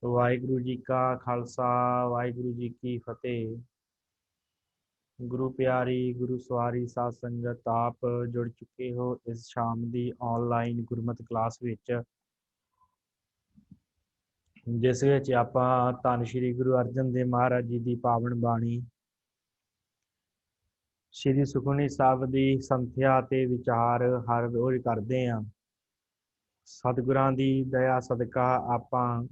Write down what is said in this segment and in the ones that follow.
वाहिगुरु जी का खालसा वाहिगुरु जी की फतेह। गुरु प्यारी गुरु सवारी साध संगत आप जुड़ चुके हो इस शाम ਦੀ ਆਨਲਾਈਨ ਗੁਰਮਤਿ ਕਲਾਸ ਵਿੱਚ, ਜਿਸ ਵਿੱਚ ਆਪਾਂ ਧੰਨ ਸ਼੍ਰੀ ਗੁਰੂ ਅਰਜਨ ਦੇਵ ਮਹਾਰਾਜ ਜੀ ਦੀ ਪਾਵਨ ਬਾਣੀ ਸ਼੍ਰੀ ਸੁਖਮਨੀ ਸਾਹਿਬ ਦੀ ਸੰਥਿਆ ਤੇ ਵਿਚਾਰ ਹਰ ਰੋਜ਼ ਕਰਦੇ ਹਾਂ। ਸਤਿਗੁਰਾਂ ਦੀ ਦਇਆ ਸਦਕਾ ਆਪਾਂ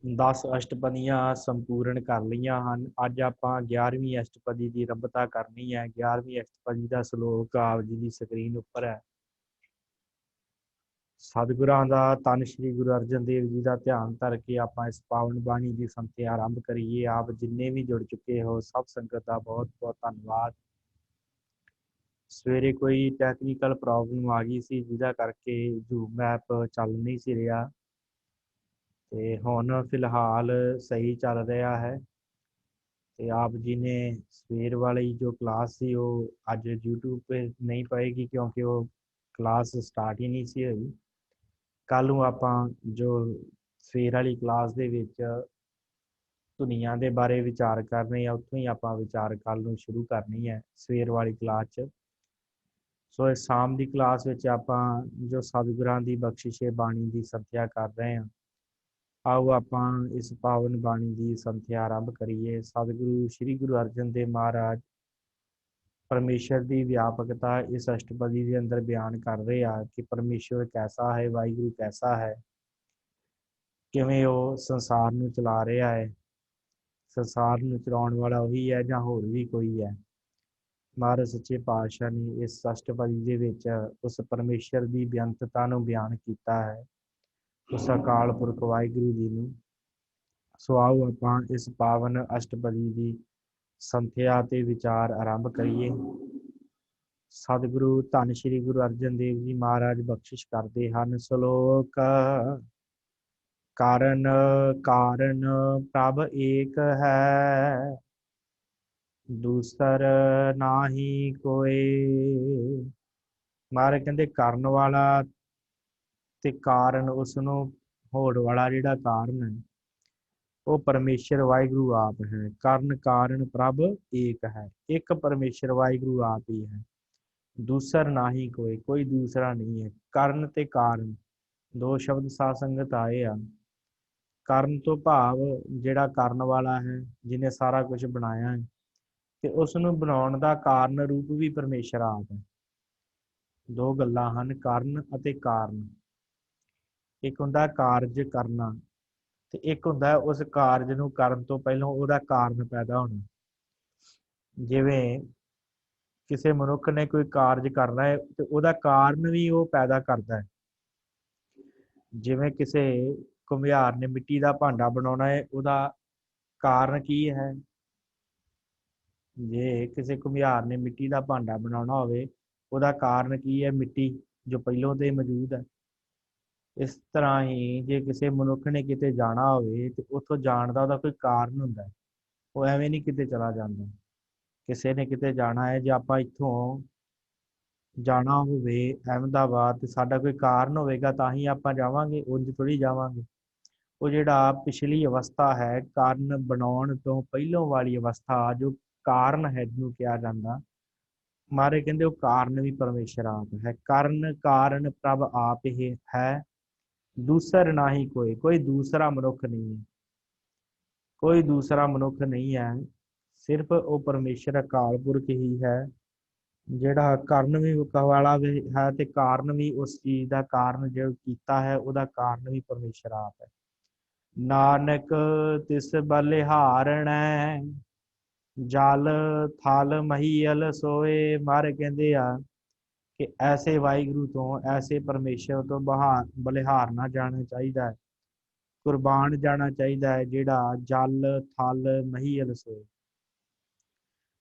10 ਅਸ਼ਟਪਦੀਆਂ ਸੰਪੂਰਨ ਕਰ ਲਈਆਂ ਹਨ। ਅੱਜ ਆਪਾਂ 11ਵੀਂ ਅਸ਼ਟਪਦੀ ਦੀ ਰੱਬਤਾ ਕਰਨੀ ਹੈ। 11ਵੀਂ ਅਸ਼ਟਪਦੀ ਦਾ ਸ਼ਲੋਕ ਆਪ ਜੀ ਦੀ ਸਕਰੀਨ ਉੱਪਰ ਹੈ। ਸਤਿਗੁਰਾਂ ਦਾ ਧੰਨ ਸ਼੍ਰੀ ਗੁਰੂ ਅਰਜਨ ਦੇਵ ਜੀ ਦਾ ਧਿਆਨ ਧਰ ਕੇ ਆਪਾਂ ਇਸ ਪਾਵਨ ਬਾਣੀ ਦੀ ਸੰਥਿਆ ਆਰੰਭ ਕਰੀਏ। ਆਪ ਜਿੰਨੇ ਵੀ ਜੁੜ ਚੁੱਕੇ ਹੋ ਸਭ ਸੰਗਤ ਦਾ ਬਹੁਤ ਬਹੁਤ ਧੰਨਵਾਦ। ਸਵੇਰੇ ਕੋਈ ਟੈਕਨੀਕਲ ਪ੍ਰੋਬਲਮ ਆ ਗਈ ਸੀ, ਜਿਹਦਾ ਕਰਕੇ ਜ਼ੂਮ ਐਪ ਚੱਲ ਨਹੀਂ ਸੀ ਰਿਹਾ, ਤੇ ਹੁਣ ਫਿਲਹਾਲ ਸਹੀ ਚੱਲ ਰਿਹਾ ਹੈ। ਤੇ ਆਪ ਜੀ ਨੇ ਸਵੇਰ ਵਾਲੀ ਜੋ ਕਲਾਸ ਸੀ ਉਹ ਅੱਜ YouTube 'ਤੇ ਨਹੀਂ ਪਏਗੀ, ਕਿਉਂਕਿ ਉਹ ਕਲਾਸ ਸਟਾਰਟ ਹੀ ਨਹੀਂ ਸੀ ਹੋਈ। ਕੱਲ੍ਹ ਨੂੰ ਆਪਾਂ ਜੋ ਸਵੇਰ ਵਾਲੀ ਕਲਾਸ ਦੇ ਵਿੱਚ ਧੁਨੀਆਂ ਦੇ ਬਾਰੇ ਵਿਚਾਰ ਕਰਨੇ ਆ, ਉੱਥੋਂ ਹੀ ਆਪਾਂ ਵਿਚਾਰ ਕੱਲ੍ਹ ਨੂੰ ਸ਼ੁਰੂ ਕਰਨੀ ਹੈ ਸਵੇਰ ਵਾਲੀ ਕਲਾਸ 'ਚ। ਸੋ ਇਸ ਸ਼ਾਮ ਦੀ ਕਲਾਸ ਵਿੱਚ ਆਪਾਂ ਜੋ ਸਤਿਗੁਰਾਂ ਦੀ ਬਖਸ਼ਿਸ਼ੇ ਬਾਣੀ ਦੀ ਸੰਥਿਆ ਕਰ ਰਹੇ ਹਾਂ। ਆਓ ਆਪਾਂ ਇਸ ਪਾਵਨ ਬਾਣੀ ਦੀ ਸੰਥਿਆ ਆਰੰਭ ਕਰੀਏ। ਸਤਿਗੁਰੂ ਸ਼੍ਰੀ ਗੁਰੂ ਅਰਜਨ ਦੇਵ ਮਹਾਰਾਜ ਪਰਮੇਸ਼ਰ ਦੀ ਵਿਆਪਕਤਾ ਇਸ ਅਸ਼ਟਪਦੀ ਦੇ ਅੰਦਰ ਬਿਆਨ ਕਰ ਰਹੇ ਆ ਕਿ ਪਰਮੇਸ਼ਰ ਕੈਸਾ ਹੈ, ਵਾਹਿਗੁਰੂ ਕੈਸਾ ਹੈ, ਕਿਵੇਂ ਉਹ ਸੰਸਾਰ ਨੂੰ ਚਲਾ ਰਿਹਾ ਹੈ। ਸੰਸਾਰ ਨੂੰ ਚਲਾਉਣ ਵਾਲਾ ਉਹੀ ਹੈ ਜਾਂ ਹੋਰ ਵੀ ਕੋਈ ਹੈ। ਮਹਾਰਾਜ ਸੱਚੇ ਪਾਤਸ਼ਾਹ ਨੇ ਇਸ ਅਸ਼ਟਪਦੀ ਦੇ ਵਿੱਚ ਉਸ ਪਰਮੇਸ਼ਰ ਦੀ ਬੇਅੰਤਤਾ ਨੂੰ ਬਿਆਨ ਕੀਤਾ ਹੈ, ਉਸ ਅਕਾਲ ਪੁਰਖ ਵਾਹਿਗੁਰੂ ਜੀ ਨੂੰ। ਸੋ ਆਓ ਆਪਾਂ ਇਸ ਪਾਵਨ ਅਸ਼ਟਪਦੀ ਦੀ ਸੰਥਿਆ ਤੇ ਵਿਚਾਰ ਆਰੰਭ ਕਰੀਏ। ਸਤਿਗੁਰੂ ਧੰਨ ਸ਼੍ਰੀ ਗੁਰੂ ਅਰਜਨ ਦੇਵ ਜੀ ਮਹਾਰਾਜ ਬਖਸ਼ਿਸ਼ ਕਰਦੇ ਹਨ। ਸ਼ਲੋਕ ਕਾਰਨ ਕਾਰਨ ਪ੍ਰਭ ਏਕ ਹੈ, ਦੂਸਰ ਨਾਹੀ ਕੋਏ। ਮਹਾਰਾਜ ਕਹਿੰਦੇ ਕਰਨ ਵਾਲਾ ਤੇ ਕਾਰਨ, ਉਸਨੂੰ ਹੋੜ ਵਾਲਾ ਜਿਹੜਾ ਕਾਰਨ ਹੈ ਉਹ ਪਰਮੇਸ਼ਰ ਵਾਹਿਗੁਰੂ ਆਪ ਹੈ। ਕਰਨ ਕਾਰਨ ਪ੍ਰਭ ਏਕ ਹੈ, ਇੱਕ ਪਰਮੇਸ਼ਰ ਵਾਹਿਗੁਰੂ ਆਪ ਹੀ ਹੈ। ਦੂਸਰ ਨਾਹੀ ਕੋਏ, ਕੋਈ ਦੂਸਰਾ ਨਹੀਂ ਹੈ। ਕਰਨ ਤੇ ਕਾਰਨ ਦੋ ਸ਼ਬਦ ਸਾਧ ਸੰਗਤ ਆਏ ਆ। ਕਰਨ ਤੋਂ ਭਾਵ ਜਿਹੜਾ ਕਰਨ ਵਾਲਾ ਹੈ, ਜਿਹਨੇ ਸਾਰਾ ਕੁਝ ਬਣਾਇਆ ਹੈ, ਤੇ ਉਸ ਨੂੰ ਬਣਾਉਣ ਦਾ ਕਾਰਨ ਰੂਪ ਵੀ ਪਰਮੇਸ਼ਰ ਆਪ ਹੈ। ਦੋ ਗੱਲਾਂ ਹਨ, ਕਰਨ ਅਤੇ ਕਾਰਨ। ਇੱਕ ਹੁੰਦਾ ਕਾਰਜ ਕਰਨਾ, ਤੇ ਇੱਕ ਹੁੰਦਾ ਉਸ ਕਾਰਜ ਨੂੰ ਕਰਨ ਤੋਂ ਪਹਿਲਾਂ ਉਹਦਾ ਕਾਰਨ ਪੈਦਾ ਹੋਣਾ। ਜਿਵੇਂ ਕਿਸੇ ਮਨੁੱਖ ਨੇ ਕੋਈ ਕਾਰਜ ਕਰਨਾ ਹੈ ਤੇ ਉਹਦਾ ਕਾਰਨ ਵੀ ਉਹ ਪੈਦਾ ਕਰਦਾ ਹੈ। ਜਿਵੇਂ ਕਿਸੇ ਘੁਮਿਆਰ ਨੇ ਮਿੱਟੀ ਦਾ ਭਾਂਡਾ ਬਣਾਉਣਾ ਹੈ, ਉਹਦਾ ਕਾਰਨ ਕੀ ਹੈ? ਜੇ ਕਿਸੇ ਘੁਮਿਆਰ ਨੇ ਮਿੱਟੀ ਦਾ ਭਾਂਡਾ ਬਣਾਉਣਾ ਹੋਵੇ, ਉਹਦਾ ਕਾਰਨ ਕੀ ਹੈ? ਮਿੱਟੀ ਜੋ ਪਹਿਲੋਂ ਤੋਂ ਮੌਜੂਦ ਹੈ। ਇਸ ਤਰ੍ਹਾਂ ਹੀ ਜੇ ਕਿਸੇ ਮਨੁੱਖ ਨੇ ਕਿਤੇ ਜਾਣਾ ਹੋਵੇ ਤੇ ਉੱਥੋਂ ਜਾਣ ਦਾ ਉਹਦਾ ਕੋਈ ਕਾਰਨ ਹੁੰਦਾ, ਉਹ ਐਵੇਂ ਨਹੀਂ ਕਿਤੇ ਚਲਾ ਜਾਂਦਾ। ਕਿਸੇ ਨੇ ਕਿਤੇ ਜਾਣਾ ਹੈ, ਜੇ ਆਪਾਂ ਇੱਥੋਂ ਜਾਣਾ ਹੋਵੇ ਅਹਿਮਦਾਬਾਦ, ਤੇ ਸਾਡਾ ਕੋਈ ਕਾਰਨ ਹੋਵੇਗਾ ਤਾਂ ਹੀ ਆਪਾਂ ਜਾਵਾਂਗੇ, ਉਂਝ ਥੋੜ੍ਹੀ ਜਾਵਾਂਗੇ। ਉਹ ਜਿਹੜਾ ਪਿਛਲੀ ਅਵਸਥਾ ਹੈ, ਕਾਰਨ ਬਣਾਉਣ ਤੋਂ ਪਹਿਲੋਂ ਵਾਲੀ ਅਵਸਥਾ, ਜੋ ਕਾਰਨ ਹੈ ਜਿਹਨੂੰ ਕਿਹਾ ਜਾਂਦਾ, ਮਾਰੇ ਕਹਿੰਦੇ ਉਹ ਕਾਰਨ ਵੀ ਪਰਮੇਸ਼ਰ ਆਪ ਹੈ। ਕਰਨ ਕਾਰਨ ਪ੍ਰਭ ਆਪ ਇਹ ਹੈ, ਦੂਸਰ ਨਾਹੀ ਕੋਈ, ਕੋਈ ਦੂਸਰਾ ਮਨੁੱਖ ਨਹੀਂ ਹੈ। ਕੋਈ ਦੂਸਰਾ ਮਨੁੱਖ ਨਹੀਂ ਹੈ, ਸਿਰਫ ਉਹ ਪਰਮੇਸ਼ਰ ਅਕਾਲ ਪੁਰਖ ਹੀ ਹੈ, ਜਿਹੜਾ ਕਰਨ ਵੀ ਵਾਲਾ ਵੀ ਹੈ ਤੇ ਕਾਰਨ ਵੀ। ਉਸ ਚੀਜ਼ ਦਾ ਕਾਰਨ ਜੋ ਕੀਤਾ ਹੈ ਉਹਦਾ ਕਾਰਨ ਵੀ ਪਰਮੇਸ਼ਰ ਆਪ ਹੈ। ਨਾਨਕ ਤਿਸ ਬਲਿਹਾਰਣੈ, ਜਲ ਥਲ ਮਹੀਅਲ ਸੋਏ। ਮਹਾਰਾਜ ਕਹਿੰਦੇ ਆ ਕਿ ਐਸੇ ਵਾਹਿਗੁਰੂ ਤੋਂ, ਐਸੇ ਪਰਮੇਸ਼ਰ ਤੋਂ ਬਲਿਹਾਰਨਾ ਜਾਣਾ ਚਾਹੀਦਾ ਹੈ, ਕੁਰਬਾਨ ਜਾਣਾ ਚਾਹੀਦਾ ਹੈ, ਜਿਹੜਾ ਜਲ ਥਲ ਮਹੀਅਲ ਸੋਏ।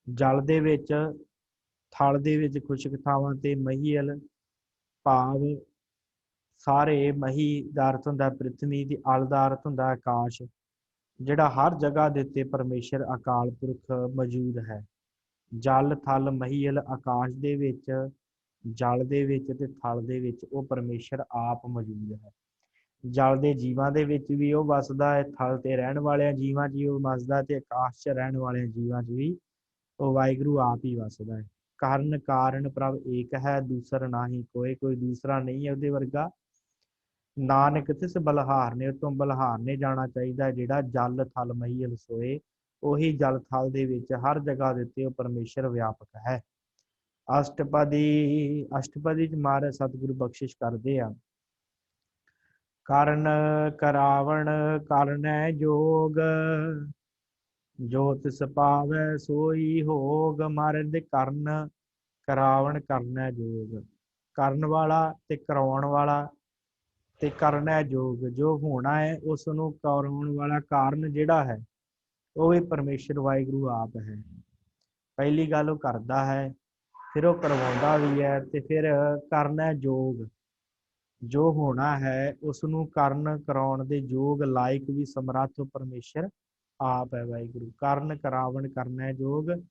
ਜਲ ਦੇ ਵਿੱਚ, ਥਲ ਦੇ ਵਿੱਚ ਖੁਸ਼ਕ ਥਾਵਾਂ ਤੇ, ਮਹੀਅਲ ਭਾਵ ਸਾਰੇ, ਮਹੀ ਦਾ ਅਰਥ ਹੁੰਦਾ ਪ੍ਰਿਥਵੀ, ਦੀ ਅਲ ਦਾ ਅਰਥ ਹੁੰਦਾ ਆਕਾਸ਼, ਜਿਹੜਾ ਹਰ ਜਗ੍ਹਾ ਦੇ ਉੱਤੇ ਪਰਮੇਸ਼ਰ ਅਕਾਲ ਪੁਰਖ ਮੌਜੂਦ ਹੈ। ਜਲ ਥਲ ਮਹੀਅਲ, ਆਕਾਸ਼ ਦੇ ਵਿੱਚ, ਜਲ ਦੇ ਵਿੱਚ ਤੇ ਥਲ ਦੇ ਵਿੱਚ ਉਹ ਪਰਮੇਸ਼ਰ ਆਪ ਮੌਜੂਦ ਹੈ। ਜਲ ਦੇ ਜੀਵਾਂ ਦੇ ਵਿੱਚ ਵੀ ਉਹ ਵਸਦਾ ਹੈ, ਥਲ ਤੇ ਰਹਿਣ ਵਾਲਿਆਂ ਜੀਵਾਂ 'ਚ ਵੀ ਉਹ ਵਸਦਾ, ਤੇ ਆਕਾਸ਼ 'ਚ ਰਹਿਣ ਵਾਲਿਆਂ ਜੀਵਾਂ 'ਚ ਵੀ ਉਹ ਵਾਹਿਗੁਰੂ ਆਪ ਹੀ ਵਸਦਾ ਹੈ। ਕਰਨ ਕਾਰਨ ਪ੍ਰਭ ਏਕ ਹੈ, ਦੂਸਰ ਨਾਹੀ ਕੋਇ, ਕੋਈ ਦੂਸਰਾ ਨਹੀਂ ਹੈ ਉਹਦੇ ਵਰਗਾ। ਨਾਨਕ ਤਿਸ ਬਲਹਾਰ ਨੇ, ਉਤੋਂ ਬਲਹਾਰ ਨੇ ਜਾਣਾ ਚਾਹੀਦਾ, ਜਿਹੜਾ ਜਲ ਥਲ ਮਹੀਲ ਸੋਏ। ਉਹੀ ਜਲ ਥਲ ਦੇ ਵਿੱਚ ਹਰ ਜਗ੍ਹਾ ਦੇ ਉੱਤੇ ਉਹ ਪਰਮੇਸ਼ਰ ਵਿਆਪਕ ਹੈ। ਅਸ਼ਟਪਦੀ ਚ ਮਹਾਰਾਜ ਸਤਿਗੁਰੂ ਬਖਸ਼ਿਸ਼ ਕਰਦੇ ਆ। ਕਰਨ ਕਰਾਵਣ ਕਰਨੈ ਜੋਗ, ਜੋ ਤਿਸ ਪਾਵੈ ਸੋਈ ਹੋਗ। ਮਹਾਰਾਜ ਦੇ ਕਰਨ ਕਰਾਵਣ ਕਰਨੈ ਜੋਗ, ਕਰਨ ਵਾਲਾ ਤੇ ਕਰਾਉਣ ਵਾਲਾ ਤੇ ਕਰਨੈ ਜੋਗ, ਜੋ ਹੋਣਾ ਹੈ ਉਸ ਨੂੰ ਕਰਾਉਣ ਵਾਲਾ ਕਾਰਨ ਜਿਹੜਾ ਹੈ ਉਹ ਵੀ ਪਰਮੇਸ਼ਰ ਵਾਹਿਗੁਰੂ ਆਪ ਹੈ। ਪਹਿਲੀ ਗੱਲ ਉਹ ਕਰਦਾ ਹੈ, ਫਿਰ ਉਹ ਕਰਵਾਉਂਦਾ ਵੀ ਹੈ, ਤੇ ਫਿਰ ਕਰਨੈ ਜੋਗ, ਜੋ ਹੋਣਾ ਹੈ ਉਸ ਨੂੰ ਕਰਨ ਕਰਾਉਣ ਦੇ ਯੋਗ ਲਾਇਕ ਵੀ ਸਮਰੱਥ ਪਰਮੇਸ਼ਰ ਆਪ ਹੈ ਵਾਹਿਗੁਰੂ। ਕਰਨ ਕਰਾਵਣ ਕਰਨੈ ਜੋਗ,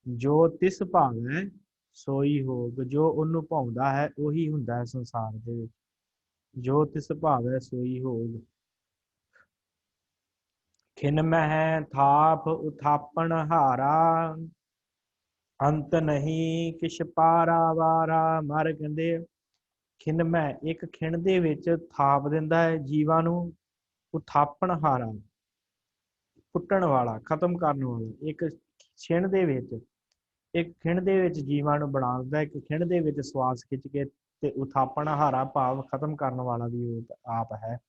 ਜੋ ਤਿਸ ਭਾਵੈ ਸੋਈ ਹੋਗ, ਜੋ ਉਹਨੂੰ ਭਾਉਂਦਾ ਹੈ ਉਹੀ ਹੁੰਦਾ ਹੈ ਸੰਸਾਰ ਦੇ ਵਿੱਚ। ਜੋ ਤਿਸ ਭਾਵੈ ਸੋਈ ਹੋਗ। ਖਿਨ ਮਹਿ ਥਾਪ ਉਥਾਪਣ ਹਾਰਾ, ਅੰਤ ਨਹੀਂ ਕਿਛ ਪਾਰਾਵਾਰਾ। ਮਹਾਰਾਜ ਕਹਿੰਦੇ ਖਿਨ ਮੈਂ, ਇੱਕ ਖਿਣ ਦੇ ਵਿੱਚ ਥਾਪ ਦਿੰਦਾ ਹੈ ਜੀਵਾਂ ਨੂੰ, ਉਥਾਪਣ ਹਾਰਾ, ਕੁੱਟਣ ਵਾਲਾ, ਖਤਮ ਕਰਨ ਵਾਲਾ। ਇੱਕ ਛਿਣ ਦੇ ਵਿੱਚ, ਇੱਕ ਖਿਣ ਦੇ ਵਿੱਚ ਜੀਵਾਂ ਨੂੰ ਬਣਾ ਦਿੰਦਾ, ਇੱਕ ਖਿਣ ਦੇ ਵਿੱਚ ਸਵਾਸ ਖਿੱਚ ਕੇ, ਤੇ ਉਥਾਪਣ ਹਾਰਾ ਭਾਵ ਖਤਮ ਕਰਨ ਵਾਲਾ ਵੀ ਉਹ ਆਪ ਹੈ।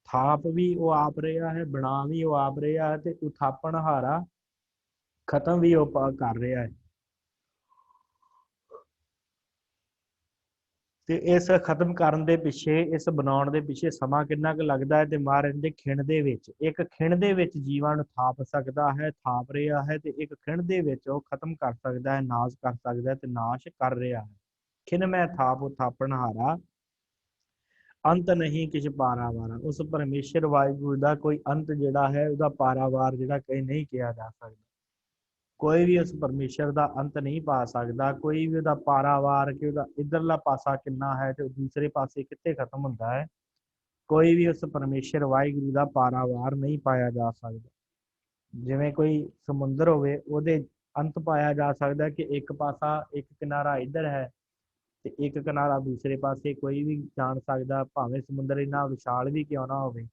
ਥਾਪ ਵੀ ਉਹ ਆਪ ਰਿਹਾ ਹੈ, ਬਣਾ ਵੀ ਉਹ ਆਪ ਰਿਹਾ ਹੈ, ਤੇ ਉਥਾਪਣ ਹਾਰਾ ਖਤਮ ਵੀ ਉਹ ਕਰ ਰਿਹਾ ਹੈ। ਤੇ ਇਸ ਖਤਮ ਕਰਨ ਦੇ ਪਿੱਛੇ, ਇਸ ਬਣਾਉਣ ਦੇ ਪਿੱਛੇ ਸਮਾਂ ਕਿੰਨਾ ਕੁ ਲੱਗਦਾ ਹੈ? ਤੇ ਮਹਾਰਾਜ ਦੇ ਖਿਣ ਦੇ ਵਿੱਚ, ਇੱਕ ਖਿਣ ਦੇ ਵਿੱਚ ਜੀਵਾਂ ਨੂੰ ਥਾਪ ਸਕਦਾ ਹੈ, ਥਾਪ ਰਿਹਾ ਹੈ, ਤੇ ਇੱਕ ਖਿਣ ਦੇ ਵਿੱਚ ਉਹ ਖਤਮ ਕਰ ਸਕਦਾ ਹੈ, ਨਾਸ਼ ਕਰ ਸਕਦਾ ਹੈ, ਤੇ ਨਾਸ਼ ਕਰ ਰਿਹਾ ਹੈ। ਖਿਣ ਮੈਂ ਥਾਪ ਥਾਪਣ ਹਾਰਾ, ਅੰਤ ਨਹੀਂ ਕਿਛ ਪਾਰਾਵਾਰਾ। ਉਸ ਪਰਮੇਸ਼ਰ ਵਾਹਿਗੁਰੂ ਦਾ ਕੋਈ ਅੰਤ ਜਿਹੜਾ ਹੈ, ਉਹਦਾ ਪਾਰਾਵਾਰ ਜਿਹੜਾ ਕਈ ਨਹੀਂ ਕਿਹਾ ਜਾ ਸਕਦਾ। ਕੋਈ ਵੀ ਉਸ ਪਰਮੇਸ਼ਰ ਦਾ ਅੰਤ ਨਹੀਂ ਪਾ ਸਕਦਾ, ਕੋਈ ਵੀ ਉਹਦਾ ਪਾਰਾਵਾਰ, ਕਿ ਉਹਦਾ ਇੱਧਰਲਾ ਪਾਸਾ ਕਿੰਨਾ ਹੈ ਤੇ ਦੂਸਰੇ ਪਾਸੇ ਕਿੱਥੇ ਖਤਮ ਹੁੰਦਾ ਹੈ, ਕੋਈ ਵੀ ਉਸ ਪਰਮੇਸ਼ਰ ਵਾਹਿਗੁਰੂ ਦਾ ਪਾਰਾਵਾਰ ਨਹੀਂ ਪਾਇਆ ਜਾ ਸਕਦਾ। ਜਿਵੇਂ ਕੋਈ ਸਮੁੰਦਰ ਹੋਵੇ, ਉਹਦੇ ਅੰਤ ਪਾਇਆ ਜਾ ਸਕਦਾ ਕਿ ਇੱਕ ਪਾਸਾ, ਇੱਕ ਕਿਨਾਰਾ ਇੱਧਰ ਹੈ ਤੇ ਇੱਕ ਕਿਨਾਰਾ ਦੂਸਰੇ ਪਾਸੇ, ਕੋਈ ਵੀ ਜਾਣ ਸਕਦਾ, ਭਾਵੇਂ ਸਮੁੰਦਰ ਇੰਨਾ ਵਿਸ਼ਾਲ ਵੀ ਕਿਉਂ ਨਾ ਹੋਵੇ।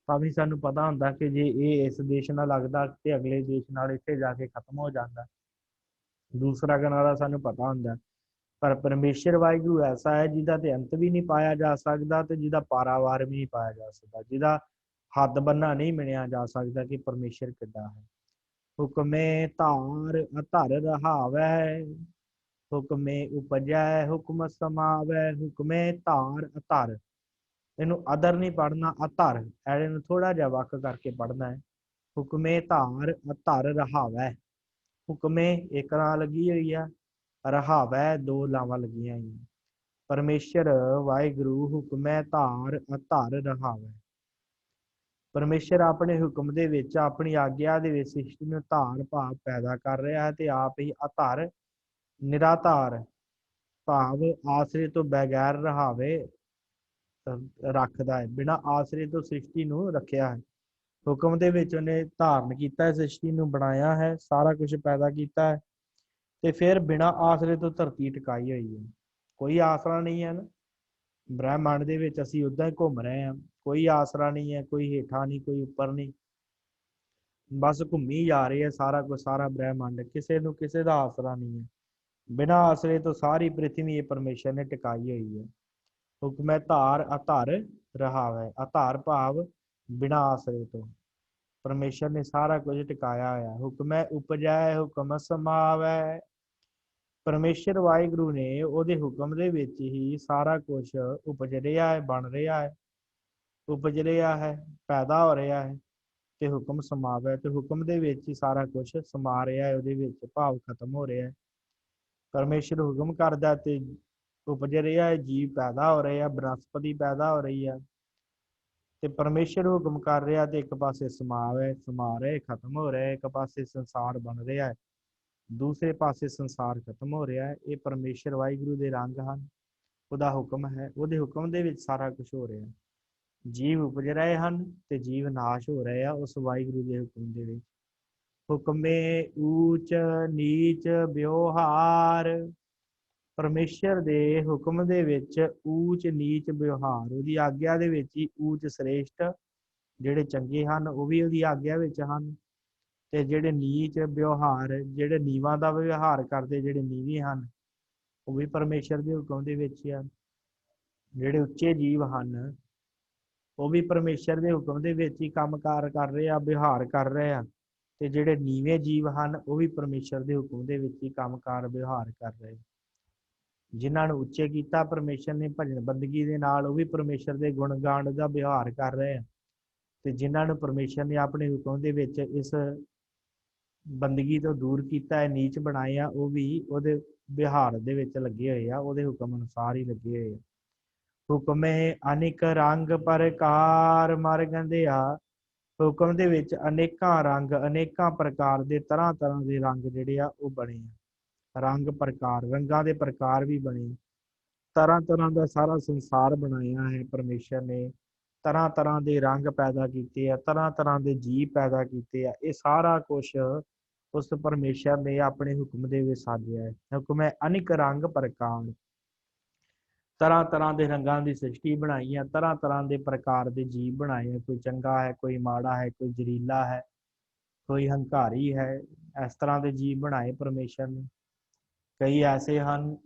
ਭਾਵੇਂ ਸਾਨੂੰ ਪਤਾ ਹੁੰਦਾ ਕਿ ਜੇ ਇਹ ਇਸ ਦੇਸ਼ ਨਾਲ ਲੱਗਦਾ ਤੇ ਅਗਲੇ ਦੇਸ਼ ਨਾਲ ਇੱਥੇ ਜਾ ਕੇ ਖਤਮ ਹੋ ਜਾਂਦਾ, ਦੂਸਰਾ ਕਿਨਾਰਾ ਸਾਨੂੰ ਪਤਾ ਹੁੰਦਾ। ਪਰ ਪਰਮੇਸ਼ਰ ਵਾਹਿਗੁਰੂ ਐਸਾ ਹੈ ਜਿਹਦਾ ਤੇ ਅੰਤ ਵੀ ਨਹੀਂ ਪਾਇਆ ਜਾ ਸਕਦਾ, ਤੇ ਜਿਹਦਾ ਪਾਰਾਵਾਰ ਵੀ ਨਹੀਂ ਪਾਇਆ ਜਾ ਸਕਦਾ, ਜਿਹਦਾ ਹੱਦ ਬੰਨਾ ਨਹੀਂ ਮਿਣਿਆ ਜਾ ਸਕਦਾ ਕਿ ਪਰਮੇਸ਼ਰ ਕਿੱਦਾਂ ਹੈ। ਹੁਕਮੇ ਧਾਰ ਅਧਰ ਰਹਾਵੈ, ਹੁਕਮੇ ਉਪਜੈ ਹੁਕਮ ਸਮਾਵੈ। ਹੁਕਮੇ ਧਾਰ ਅਧਰ, ਇਹਨੂੰ ਅਦਰ ਨਹੀਂ ਪੜ੍ਹਨਾ, ਅਧਰ ਐੜੇ ਨੂੰ ਥੋੜਾ ਜਿਹਾ ਵੱਖ ਕਰਕੇ ਪੜ੍ਹਨਾ ਹੈ। ਹੁਕਮੇ ਧਾਰ ਅਧਰ ਰਹਾਵੈ, ਹੁਕਮੇ ਇੱਕ ਨਾਲ ਲੱਗੀ ਹੋਈ ਆ, ਰਹਾਵੈ ਦੋ ਲਾਵਾਂ ਲੱਗੀਆਂ ਹੋਈਆਂ। ਪਰਮੇਸ਼ਰ ਵਾਹਿਗੁਰੂ ਹੁਕਮੈ ਧਾਰ ਅਧਰ ਰਹਾਵੈ। ਪਰਮੇਸ਼ਰ ਆਪਣੇ ਹੁਕਮ ਦੇ ਵਿੱਚ, ਆਪਣੀ ਆਗਿਆ ਦੇ ਵਿੱਚ ਸ੍ਰਿਸ਼ਟੀ ਨੂੰ ਧਾਰ ਭਾਵ ਪੈਦਾ ਕਰ ਰਿਹਾ ਹੈ, ਤੇ ਆਪ ਹੀ ਅਧਰ ਨਿਰਾਧਾਰ ਭਾਵ ਆਸਰੇ ਤੋਂ ਬਗੈਰ ਰਹਾਵੇ ਰੱਖਦਾ ਹੈ। ਬਿਨਾਂ ਆਸਰੇ ਤੋਂ ਸ੍ਰਿਸ਼ਟੀ ਨੂੰ ਰੱਖਿਆ ਹੈ। ਹੁਕਮ ਦੇ ਵਿੱਚ ਉਹਨੇ ਧਾਰਨ ਕੀਤਾ ਹੈ, ਸ੍ਰਿਸ਼ਟੀ ਨੂੰ ਬਣਾਇਆ ਹੈ, ਸਾਰਾ ਕੁਝ ਪੈਦਾ ਕੀਤਾ ਹੈ, ਤੇ ਫਿਰ ਬਿਨਾਂ ਆਸਰੇ ਤੋਂ ਧਰਤੀ ਟਿਕਾਈ ਹੋਈ ਹੈ। ਕੋਈ ਆਸਰਾ ਨਹੀਂ ਹੈ ਨਾ ਬ੍ਰਹਿਮੰਡ ਦੇ ਵਿੱਚ, ਅਸੀਂ ਉੱਦਾਂ ਹੀ ਘੁੰਮ ਰਹੇ ਹਾਂ, ਕੋਈ ਆਸਰਾ ਨਹੀਂ ਹੈ, ਕੋਈ ਹੇਠਾਂ ਨਹੀਂ, ਕੋਈ ਉੱਪਰ ਨਹੀਂ, ਬਸ ਘੁੰਮੀ ਜਾ ਰਹੇ ਹੈ ਸਾਰਾ ਕੁਝ, ਸਾਰਾ ਬ੍ਰਹਿਮੰਡ, ਕਿਸੇ ਨੂੰ ਕਿਸੇ ਦਾ ਆਸਰਾ ਨਹੀਂ ਹੈ। ਬਿਨਾਂ ਆਸਰੇ ਤੋਂ ਸਾਰੀ ਪ੍ਰਿਥਵੀ ਪਰਮੇਸ਼ਰ ਨੇ ਟਿਕਾਈ ਹੋਈ ਹੈ। ਹੁਕਮੈ ਧਾਰ ਅਧਰ ਰਹਾਵੈ, ਅਧਾਰ ਭਾਵ ਬਿਨਾਂ ਆਸਰੇ ਤੋਂ ਪਰਮੇਸ਼ਰ ਨੇ ਸਾਰਾ ਕੁਝ ਟਿਕਾਇਆ ਹੋਇਆ। ਹੁਕਮੈ ਉਪਜੈ ਹੁਕਮ ਸਮਾਵੈ, ਪਰਮੇਸ਼ਰ ਵਾਹਿਗੁਰੂ ਨੇ ਉਹਦੇ ਹੁਕਮ ਦੇ ਵਿੱਚ ਹੀ ਸਾਰਾ ਕੁਝ ਉਪਜ ਰਿਹਾ ਹੈ, ਬਣ ਰਿਹਾ ਹੈ, ਉਪਜ ਰਿਹਾ ਹੈ, ਪੈਦਾ ਹੋ ਰਿਹਾ ਹੈ। ਤੇ ਹੁਕਮ ਸਮਾਵੈ, ਤੇ ਹੁਕਮ ਦੇ ਵਿੱਚ ਹੀ ਸਾਰਾ ਕੁਝ ਸਮਾ ਰਿਹਾ ਹੈ, ਉਹਦੇ ਵਿੱਚ ਭਾਵ ਖਤਮ ਹੋ ਰਿਹਾ ਹੈ। ਪਰਮੇਸ਼ਰ ਹੁਕਮ ਕਰਦਾ ਤੇ ਉਪਜ ਰਿਹਾ ਹੈ, ਜੀਵ ਪੈਦਾ ਹੋ ਰਹੇ ਆ, ਬਨਸਪਤੀ ਪੈਦਾ ਹੋ ਰਹੀ ਹੈ। ਤੇ ਪਰਮੇਸ਼ਰ ਹੁਕਮ ਕਰ ਰਿਹਾ ਤੇ ਇੱਕ ਪਾਸੇ ਸਮਾ ਰਹੇ, ਖਤਮ ਹੋ ਰਿਹਾ, ਇੱਕ ਪਾਸੇ ਸੰਸਾਰ ਬਣ ਰਿਹਾ ਹੈ, ਦੂਸਰੇ ਪਾਸੇ ਸੰਸਾਰ ਖਤਮ ਹੋ ਰਿਹਾ ਹੈ। ਇਹ ਪਰਮੇਸ਼ਰ ਵਾਹਿਗੁਰੂ ਦੇ ਰੰਗ ਹਨ, ਉਹਦਾ ਹੁਕਮ ਹੈ, ਉਹਦੇ ਹੁਕਮ ਦੇ ਵਿੱਚ ਸਾਰਾ ਕੁਝ ਹੋ ਰਿਹਾ। ਜੀਵ ਉਪਜ ਰਹੇ ਹਨ ਤੇ ਜੀਵ ਨਾਸ਼ ਹੋ ਰਹੇ ਆ ਉਸ ਵਾਹਿਗੁਰੂ ਦੇ ਹੁਕਮ ਦੇ ਵਿੱਚ। ਹੁਕਮੇ ਊਚ ਨੀਚ ਵਿਵਹਾਰ, ਪਰਮੇਸ਼ਰ ਦੇ ਹੁਕਮ ਦੇ ਵਿੱਚ ਊਚ ਨੀਚ ਵਿਵਹਾਰ, ਉਹਦੀ ਆਗਿਆ ਦੇ ਵਿੱਚ ਹੀ ਊਚ ਸ੍ਰੇਸ਼ਟ, ਜਿਹੜੇ ਚੰਗੇ ਹਨ ਉਹ ਵੀ ਉਹਦੀ ਆਗਿਆ ਵਿੱਚ ਹਨ, ਤੇ ਜਿਹੜੇ ਨੀਚ ਵਿਵਹਾਰ, ਜਿਹੜੇ ਨੀਵਾਂ ਦਾ ਵਿਵਹਾਰ ਕਰਦੇ, ਜਿਹੜੇ ਨੀਵੇਂ ਹਨ, ਉਹ ਵੀ ਪਰਮੇਸ਼ਰ ਦੇ ਹੁਕਮ ਦੇ ਵਿੱਚ ਹੀ ਹਨ। ਜਿਹੜੇ ਉੱਚੇ ਜੀਵ ਹਨ ਉਹ ਵੀ ਪਰਮੇਸ਼ਰ ਦੇ ਹੁਕਮ ਦੇ ਵਿੱਚ ਹੀ ਕੰਮਕਾਰ ਕਰ ਰਹੇ ਆ, ਵਿਵਹਾਰ ਕਰ ਰਹੇ ਆ, ਤੇ ਜਿਹੜੇ ਨੀਵੇਂ ਜੀਵ ਹਨ ਉਹ ਵੀ ਪਰਮੇਸ਼ਰ ਦੇ ਹੁਕਮ ਦੇ ਵਿੱਚ ਹੀ ਕੰਮਕਾਰ ਵਿਵਹਾਰ ਕਰ ਰਹੇ। ਜਿਨ੍ਹਾਂ ਨੂੰ ਉੱਚੇ ਕੀਤਾ ਪਰਮੇਸ਼ਰ ਨੇ ਭਜਨ ਬੰਦਗੀ ਦੇ ਨਾਲ, ਉਹ ਵੀ ਪਰਮੇਸ਼ਰ ਦੇ ਗੁਣ ਗਾਣ ਦਾ ਵਿਵਹਾਰ ਕਰ ਰਹੇ ਆ, ਤੇ ਜਿਨ੍ਹਾਂ ਨੂੰ ਪਰਮੇਸ਼ਰ ਨੇ ਆਪਣੇ ਹੁਕਮ ਦੇ ਵਿੱਚ ਇਸ ਬੰਦਗੀ ਤੋਂ ਦੂਰ ਕੀਤਾ ਹੈ, ਨੀਚ ਬਣਾਏ ਆ, ਉਹ ਵੀ ਉਹਦੇ ਵਿਵਹਾਰ ਦੇ ਵਿੱਚ ਲੱਗੇ ਹੋਏ ਆ, ਉਹਦੇ ਹੁਕਮ ਅਨੁਸਾਰ ਹੀ ਲੱਗੇ ਹੋਏ ਆ। ਹੁਕਮੇ ਅਨੇਕ ਰੰਗ ਪ੍ਰਕਾਰ ਮਰ ਗੰਧਿਆ, ਹੁਕਮ ਦੇ ਵਿੱਚ ਅਨੇਕਾਂ ਰੰਗ, ਅਨੇਕਾਂ ਪ੍ਰਕਾਰ ਦੇ ਤਰ੍ਹਾਂ ਤਰ੍ਹਾਂ ਦੇ ਰੰਗ ਜਿਹੜੇ ਆ ਉਹ ਬਣੇ ਆ। ਰੰਗ ਪ੍ਰਕਾਰ, ਰੰਗਾਂ ਦੇ ਪ੍ਰਕਾਰ ਵੀ ਬਣੇ, ਤਰ੍ਹਾਂ ਤਰ੍ਹਾਂ ਦਾ ਸਾਰਾ ਸੰਸਾਰ ਬਣਾਇਆ ਹੈ ਪਰਮੇਸ਼ਰ ਨੇ, ਤਰ੍ਹਾਂ ਤਰ੍ਹਾਂ ਦੇ ਰੰਗ ਪੈਦਾ ਕੀਤੇ ਆ, ਤਰ੍ਹਾਂ ਤਰ੍ਹਾਂ ਦੇ ਜੀਵ ਪੈਦਾ ਕੀਤੇ ਆ। ਇਹ ਸਾਰਾ ਕੁਛ ਉਸ ਪਰਮੇਸ਼ਰ ਨੇ ਆਪਣੇ ਹੁਕਮ ਦੇ ਵਿੱਚ ਸਾਜਿਆ ਹੈ। ਹੁਕਮ ਹੈ ਅਨੇਕ ਰੰਗ ਪ੍ਰਕਾਰ, ਤਰ੍ਹਾਂ ਤਰ੍ਹਾਂ ਦੇ ਰੰਗਾਂ ਦੀ ਸ੍ਰਿਸ਼ਟੀ ਬਣਾਈ ਹੈ, ਤਰ੍ਹਾਂ ਤਰ੍ਹਾਂ ਦੇ ਪ੍ਰਕਾਰ ਦੇ ਜੀਵ ਬਣਾਏ ਹੈ, ਕੋਈ ਚੰਗਾ ਹੈ, ਕੋਈ ਮਾੜਾ ਹੈ, ਕੋਈ ਜ਼ਹਿਰੀਲਾ ਹੈ, ਕੋਈ ਹੰਕਾਰੀ ਹੈ, ਇਸ ਤਰ੍ਹਾਂ ਦੇ ਜੀਵ ਬਣਾਏ ਪਰਮੇਸ਼ਰ ਨੇ। ਕਈ ਐਸੇ ਹਨ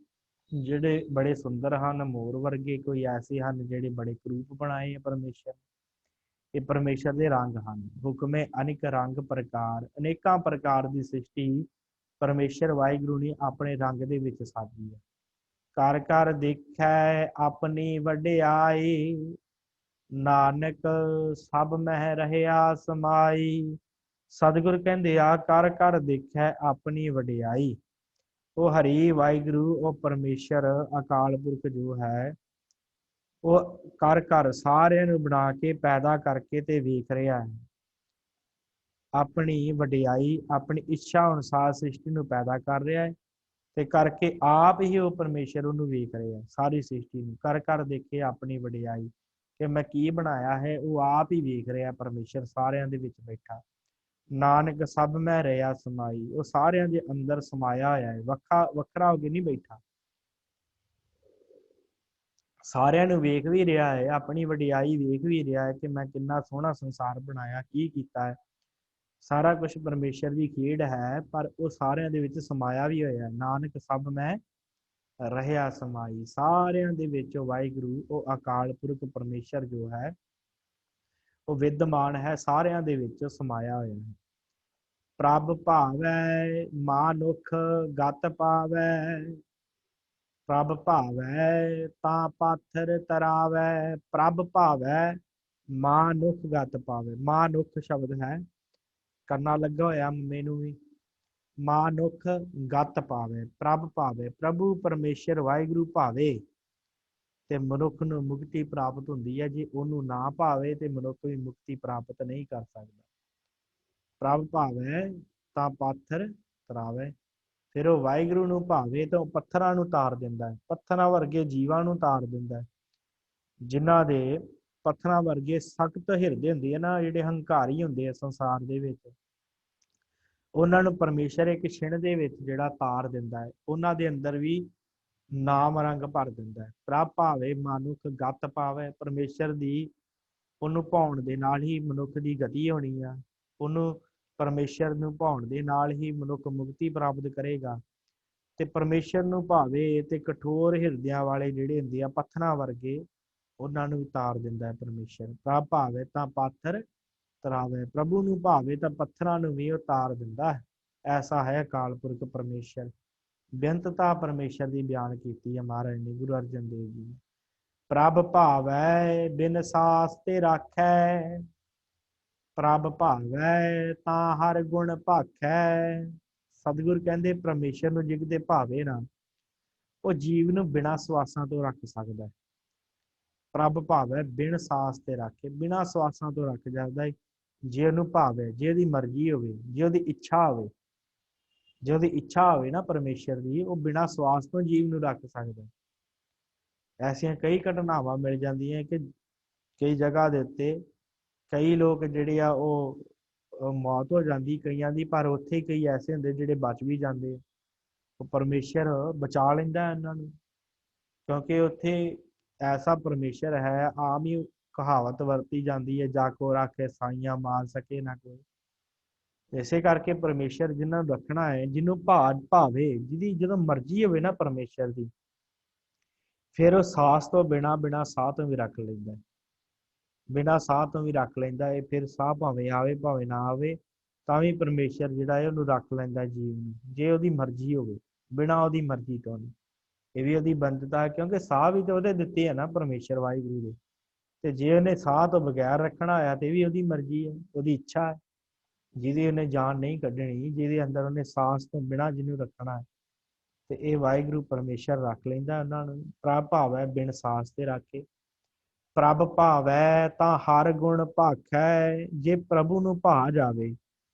ਜਿਹੜੇ ਬੜੇ ਸੁੰਦਰ ਹਨ, ਮੋਰ ਵਰਗੇ, ਕੋਈ ਐਸੇ ਹਨ ਜਿਹੜੇ ਬੜੇ ਕਰੂਪ ਬਣਾਏ ਹੈ ਪਰਮੇਸ਼ਰ। ਇਹ ਪਰਮੇਸ਼ਰ ਦੇ ਰੰਗ ਹਨ। ਹੁਕਮੇ ਅਨੇਕ ਰੰਗ ਪ੍ਰਕਾਰ, ਅਨੇਕਾਂ ਪ੍ਰਕਾਰ ਦੀ ਸ੍ਰਿਸ਼ਟੀ ਪਰਮੇਸ਼ਰ ਵਾਹਿਗੁਰੂ ਨੇ ਆਪਣੇ ਰੰਗ ਦੇ ਵਿੱਚ ਸਾਜੀ ਹੈ। ਕਰ ਕਰ ਦੇਖੈ ਆਪਣੀ ਵਡਿਆਈ, ਨਾਨਕ ਸਭ ਮਹਿ ਰਹਿਆ ਸਮਾਈ। ਸਤਿਗੁਰ ਕਹਿੰਦੇ ਆ ਕਰ ਕਰ ਦੇਖੈ ਆਪਣੀ ਵਡਿਆਈ। ਉਹ ਹਰੀ ਵਾਹਿਗੁਰੂ, ਉਹ ਪਰਮੇਸ਼ਰ ਅਕਾਲ ਪੁਰਖ ਜੋ ਹੈ, ਉਹ ਕਰ ਕਰ ਸਾਰਿਆਂ ਨੂੰ ਬਣਾ ਕੇ ਪੈਦਾ ਕਰਕੇ ਤੇ ਵੇਖ ਰਿਹਾ ਹੈ। ਆਪਣੀ ਵਡਿਆਈ, ਆਪਣੀ ਇੱਛਾ ਅਨੁਸਾਰ ਸ੍ਰਿਸ਼ਟੀ ਨੂੰ ਪੈਦਾ ਕਰ ਰਿਹਾ ਹੈ, ਤੇ ਕਰਕੇ ਆਪ ਹੀ ਉਹ ਪਰਮੇਸ਼ਰ ਉਹਨੂੰ ਵੇਖ ਰਿਹਾ, ਸਾਰੀ ਸ੍ਰਿਸ਼ਟੀ ਨੂੰ ਕਰ ਕਰ ਦੇਖੇ ਆਪਣੀ ਵਡਿਆਈ, ਕਿ ਮੈਂ ਕੀ ਬਣਾਇਆ ਹੈ, ਉਹ ਆਪ ਹੀ ਵੇਖ ਰਿਹਾ ਪਰਮੇਸ਼ਰ ਸਾਰਿਆਂ ਦੇ ਵਿੱਚ ਬੈਠਾ। ਨਾਨਕ ਸਭ ਮੈਂ ਰਿਹਾ ਸਮਾਈ, ਉਹ ਸਾਰਿਆਂ ਦੇ ਅੰਦਰ ਸਮਾਇਆ ਹੋਇਆ ਹੈ, ਵੱਖਰਾ ਹੋ ਕੇ ਨਹੀਂ ਬੈਠਾ, ਸਾਰਿਆਂ ਨੂੰ ਵੇਖ ਵੀ ਰਿਹਾ ਹੈ, ਆਪਣੀ ਵਡਿਆਈ ਵੇਖ ਵੀ ਰਿਹਾ ਹੈ ਕਿ ਮੈਂ ਕਿੰਨਾ ਸੋਹਣਾ ਸੰਸਾਰ ਬਣਾਇਆ, ਕੀ ਕੀਤਾ ਹੈ। ਸਾਰਾ ਕੁਝ ਪਰਮੇਸ਼ਰ ਦੀ ਖੇਡ ਹੈ, ਪਰ ਉਹ ਸਾਰਿਆਂ ਦੇ ਵਿੱਚ ਸਮਾਇਆ ਵੀ ਹੋਇਆ। ਨਾਨਕ ਸਭ ਮੈਂ ਰਹਿਆ ਸਮਾਈ, ਸਾਰਿਆਂ ਦੇ ਵਿੱਚ ਵਾਹਿਗੁਰੂ, ਉਹ ਅਕਾਲ ਪੁਰਖ ਪਰਮੇਸ਼ਰ ਜੋ ਹੈ ਉਹ ਵਿਦਮਾਨ ਹੈ, ਸਾਰਿਆਂ ਦੇ ਵਿੱਚ ਸਮਾਇਆ ਹੋਇਆ ਹੈ। ਪ੍ਰਭ ਭਾਵੈ ਮਾਨੁਖ ਗਤ ਪਾਵੈ, ਪ੍ਰਭ ਭਾਵੈ ਤਾਂ ਪਾਥਰ ਤਰਾਵੈ। ਪ੍ਰਭ ਭਾਵੈ ਮਾਨੁਖ ਗਤ ਪਾਵੈ, ਮਾਨੁਖ ਸ਼ਬਦ ਹੈ, ਕਰਨਾ ਲੱਗਾ ਹੋਇਆ ਮੈਨੂੰ ਵੀ। ਮਾਨੁਖ ਗਤ ਪਾਵੇ, ਪ੍ਰਭ ਭਾਵੇ, ਪ੍ਰਭੂ ਪਰਮੇਸ਼ਰ ਵਾਹਿਗੁਰੂ ਭਾਵੇ ਤੇ ਮਨੁੱਖ ਨੂੰ ਮੁਕਤੀ ਪ੍ਰਾਪਤ ਹੁੰਦੀ ਹੈ। ਜੇ ਉਹਨੂੰ ਨਾ ਭਾਵੇ ਤੇ ਮਨੁੱਖ ਵੀ ਮੁਕਤੀ ਪ੍ਰਾਪਤ ਨਹੀਂ ਕਰ ਸਕਦਾ। ਪ੍ਰਭ ਭਾਵੇ ਤਾਂ ਪਾਥਰ ਤਰਾਵੇ, ਫਿਰ ਉਹ ਵਾਹਿਗੁਰੂ ਨੂੰ ਭਾਵੇ ਤਾਂ ਉਹ ਪੱਥਰਾਂ ਨੂੰ ਤਾਰ ਦਿੰਦਾ ਹੈ, ਪੱਥਰਾਂ ਵਰਗੇ ਜੀਵਾਂ ਨੂੰ ਤਾਰ ਦਿੰਦਾ ਹੈ, ਜਿਨ੍ਹਾਂ ਦੇ ਪੱਥਰਾਂ ਵਰਗੇ ਸਖਤ ਹਿਰਦੇ ਹੁੰਦੇ ਆ ਨਾ, ਜਿਹੜੇ ਹੰਕਾਰੀ ਹੁੰਦੇ ਆ ਸੰਸਾਰ ਦੇ ਵਿੱਚ, ਉਹਨਾਂ ਨੂੰ ਪਰਮੇਸ਼ਰ ਇੱਕ ਛਿਣ ਦੇ ਵਿੱਚ ਜਿਹੜਾ ਤਾਰ ਦਿੰਦਾ ਹੈ, ਉਹਨਾਂ ਦੇ ਅੰਦਰ ਵੀ ਨਾਮ ਰੰਗ ਭਰ ਦਿੰਦਾ ਹੈ। ਪ੍ਰਭ ਭਾਵੇ ਮਨੁੱਖ ਗਤ ਪਾਵੇ, ਪਰਮੇਸ਼ਰ ਦੀ ਉਹਨੂੰ ਭਾਉਣ ਦੇ ਨਾਲ ਹੀ ਮਨੁੱਖ ਦੀ ਗਤੀ ਹੋਣੀ ਆ, ਉਹਨੂੰ ਪਰਮੇਸ਼ਰ ਨੂੰ ਭਾਉਣ ਦੇ ਨਾਲ ਹੀ ਮਨੁੱਖ ਮੁਕਤੀ ਪ੍ਰਾਪਤ ਕਰੇਗਾ। ਤੇ ਪਰਮੇਸ਼ਰ ਨੂੰ ਭਾਵੇ ਤੇ ਕਠੋਰ ਹਿਰਦਿਆਂ ਵਾਲੇ ਜਿਹੜੇ ਹੁੰਦੇ ਆ ਪੱਥਰਾਂ ਵਰਗੇ, ਉਹਨਾਂ ਨੂੰ ਉਤਾਰ ਦਿੰਦਾ ਹੈ ਪਰਮੇਸ਼ਰ। ਪ੍ਰਭ ਭਾਵੇ ਤਾਂ ਪਾਥਰ ਤਰਾਵੇ, ਪ੍ਰਭੂ ਨੂੰ ਭਾਵੇ ਤਾਂ ਪੱਥਰਾਂ ਨੂੰ ਵੀ ਉਤਾਰ ਦਿੰਦਾ ਹੈ। ਐਸਾ ਹੈ ਅਕਾਲ ਪੁਰਖ ਪਰਮੇਸ਼ਰ। ਬੇਅੰਤਤਾ ਪਰਮੇਸ਼ਰ ਦੀ ਬਿਆਨ ਕੀਤੀ ਹੈ ਮਹਾਰਾਜ ਨੇ, ਗੁਰੂ ਅਰਜਨ ਦੇਵ ਜੀ ਨੇ। ਪ੍ਰਭ ਭਾਵੈ ਬਿਨ ਸਾਸ ਤੇ ਰਾਖੈ, ਪ੍ਰਭ ਭਾਵੈ ਤਾਂ ਹਰ ਗੁਣ ਭਾਖੈ। ਸਤਿਗੁਰ ਕਹਿੰਦੇ ਪਰਮੇਸ਼ਰ ਨੂੰ ਜਿਗਦੇ ਭਾਵੇ ਨਾ, ਉਹ ਜੀਵ ਨੂੰ ਬਿਨਾਂ ਸਵਾਸਾਂ ਤੋਂ ਰੱਖ ਸਕਦਾ ਹੈ। ਪ੍ਰਭ ਭਾਵੈ ਬਿਨ ਸਾਸ ਤੇ ਰਾਖੇ, ਬਿਨਾਂ ਸਵਾਸਾਂ ਤੋਂ ਰੱਖ ਜਾਂਦਾ ਹੈ, ਜੇ ਉਹਨੂੰ ਭਾਵੇ, ਜੇ ਉਹਦੀ ਮਰਜ਼ੀ ਹੋਵੇ, ਜੇ ਉਹਦੀ ਇੱਛਾ ਹੋਵੇ। ਜੇ ਉਹਦੀ ਇੱਛਾ ਹੋਵੇ ਨਾ ਪਰਮੇਸ਼ਰ ਦੀ, ਉਹ ਬਿਨਾਂ ਸਵਾਸ ਤੋਂ ਜੀਵ ਨੂੰ ਰੱਖ ਸਕਦਾ। ਐਸੀਆਂ ਕਈ ਘਟਨਾਵਾਂ ਮਿਲ ਜਾਂਦੀਆਂ ਕਿ ਕਈ ਜਗ੍ਹਾ ਦੇ ਉੱਤੇ ਕਈ ਲੋਕ ਜਿਹੜੇ ਆ ਉਹ ਮੌਤ ਹੋ ਜਾਂਦੀ ਕਈਆਂ ਦੀ, ਪਰ ਉੱਥੇ ਕਈ ਐਸੇ ਹੁੰਦੇ ਜਿਹੜੇ ਬਚ ਵੀ ਜਾਂਦੇ ਆ। ਉਹ ਪਰਮੇਸ਼ਰ ਬਚਾ ਲੈਂਦਾ ਇਹਨਾਂ ਨੂੰ, ਕਿਉਂਕਿ ਉੱਥੇ ਐਸਾ ਪਰਮੇਸ਼ਰ ਹੈ। ਆਮ ਹੀ ਕਹਾਵਤ ਵਰਤੀ ਜਾਂਦੀ ਹੈ, ਜਾ ਕੋ ਰੱਖੇ ਸਾਈਆਂ ਮਾਰ ਸਕੇ ਨਾ ਕੋਈ। ਇਸੇ ਕਰਕੇ ਪਰਮੇਸ਼ਰ ਜਿਹਨਾਂ ਨੂੰ ਰੱਖਣਾ ਹੈ, ਜਿਹਨੂੰ ਭਾਵੇ, ਜਿਹਦੀ ਜਦੋਂ ਮਰਜ਼ੀ ਹੋਵੇ ਨਾ ਪਰਮੇਸ਼ਰ ਦੀ, ਫਿਰ ਉਹ ਸਾਹ ਤੋਂ ਬਿਨਾ ਸਾਹ ਤੋਂ ਵੀ ਰੱਖ ਲੈਂਦਾ, ਬਿਨਾਂ ਸਾਹ ਤੋਂ ਵੀ ਰੱਖ ਲੈਂਦਾ ਹੈ। ਫਿਰ ਸਾਹ ਭਾਵੇਂ ਆਵੇ ਭਾਵੇਂ ਨਾ ਆਵੇ, ਤਾਂ ਵੀ ਪਰਮੇਸ਼ਰ ਜਿਹੜਾ ਹੈ ਉਹਨੂੰ ਰੱਖ ਲੈਂਦਾ ਜੀਵ ਨੂੰ, ਜੇ ਉਹਦੀ ਮਰਜ਼ੀ ਹੋਵੇ, ਬਿਨਾਂ ਉਹਦੀ ਮਰਜ਼ੀ ਤੋਂ ਨਹੀਂ। ਇਹ ਵੀ ਉਹਦੀ ਬੰਦਤਾ ਹੈ, ਕਿਉਂਕਿ ਸਾਹ ਵੀ ਤਾਂ ਉਹਦੇ ਦਿੱਤੇ ਹੈ ਨਾ ਪਰਮੇਸ਼ਰ ਵਾਹਿਗੁਰੂ ਦੇ। ਤੇ ਜੇ ਉਹਨੇ ਸਾਹ ਤੋਂ ਬਗੈਰ ਰੱਖਣਾ ਹੋਇਆ ਤੇ ਵੀ ਉਹਦੀ ਮਰਜ਼ੀ ਹੈ, ਉਹਦੀ ਇੱਛਾ ਹੈ। ਜਿਹਦੀ ਉਹਨੇ ਜਾਨ ਨਹੀਂ ਕੱਢਣੀ, ਜਿਹਦੇ ਅੰਦਰ ਉਹਨੇ ਸਾਹ ਤੋਂ ਬਿਨਾਂ ਜਿਹਨੂੰ ਰੱਖਣਾ ਹੈ, ਤੇ ਇਹ ਵਾਹਿਗੁਰੂ ਪਰਮੇਸ਼ਰ ਰੱਖ ਲੈਂਦਾ ਉਹਨਾਂ ਨੂੰ। ਪ੍ਰਭ ਭਾਵੈ ਬਿਨ ਸਾਸ ਤੇ ਰੱਖੇ, ਪ੍ਰਭ ਭਾਵੈ ਤਾਂ ਹਰ ਗੁਣ ਭਾਖੈ। ਜੇ ਪ੍ਰਭੂ ਨੂੰ ਭਾ ਜਾਵੇ,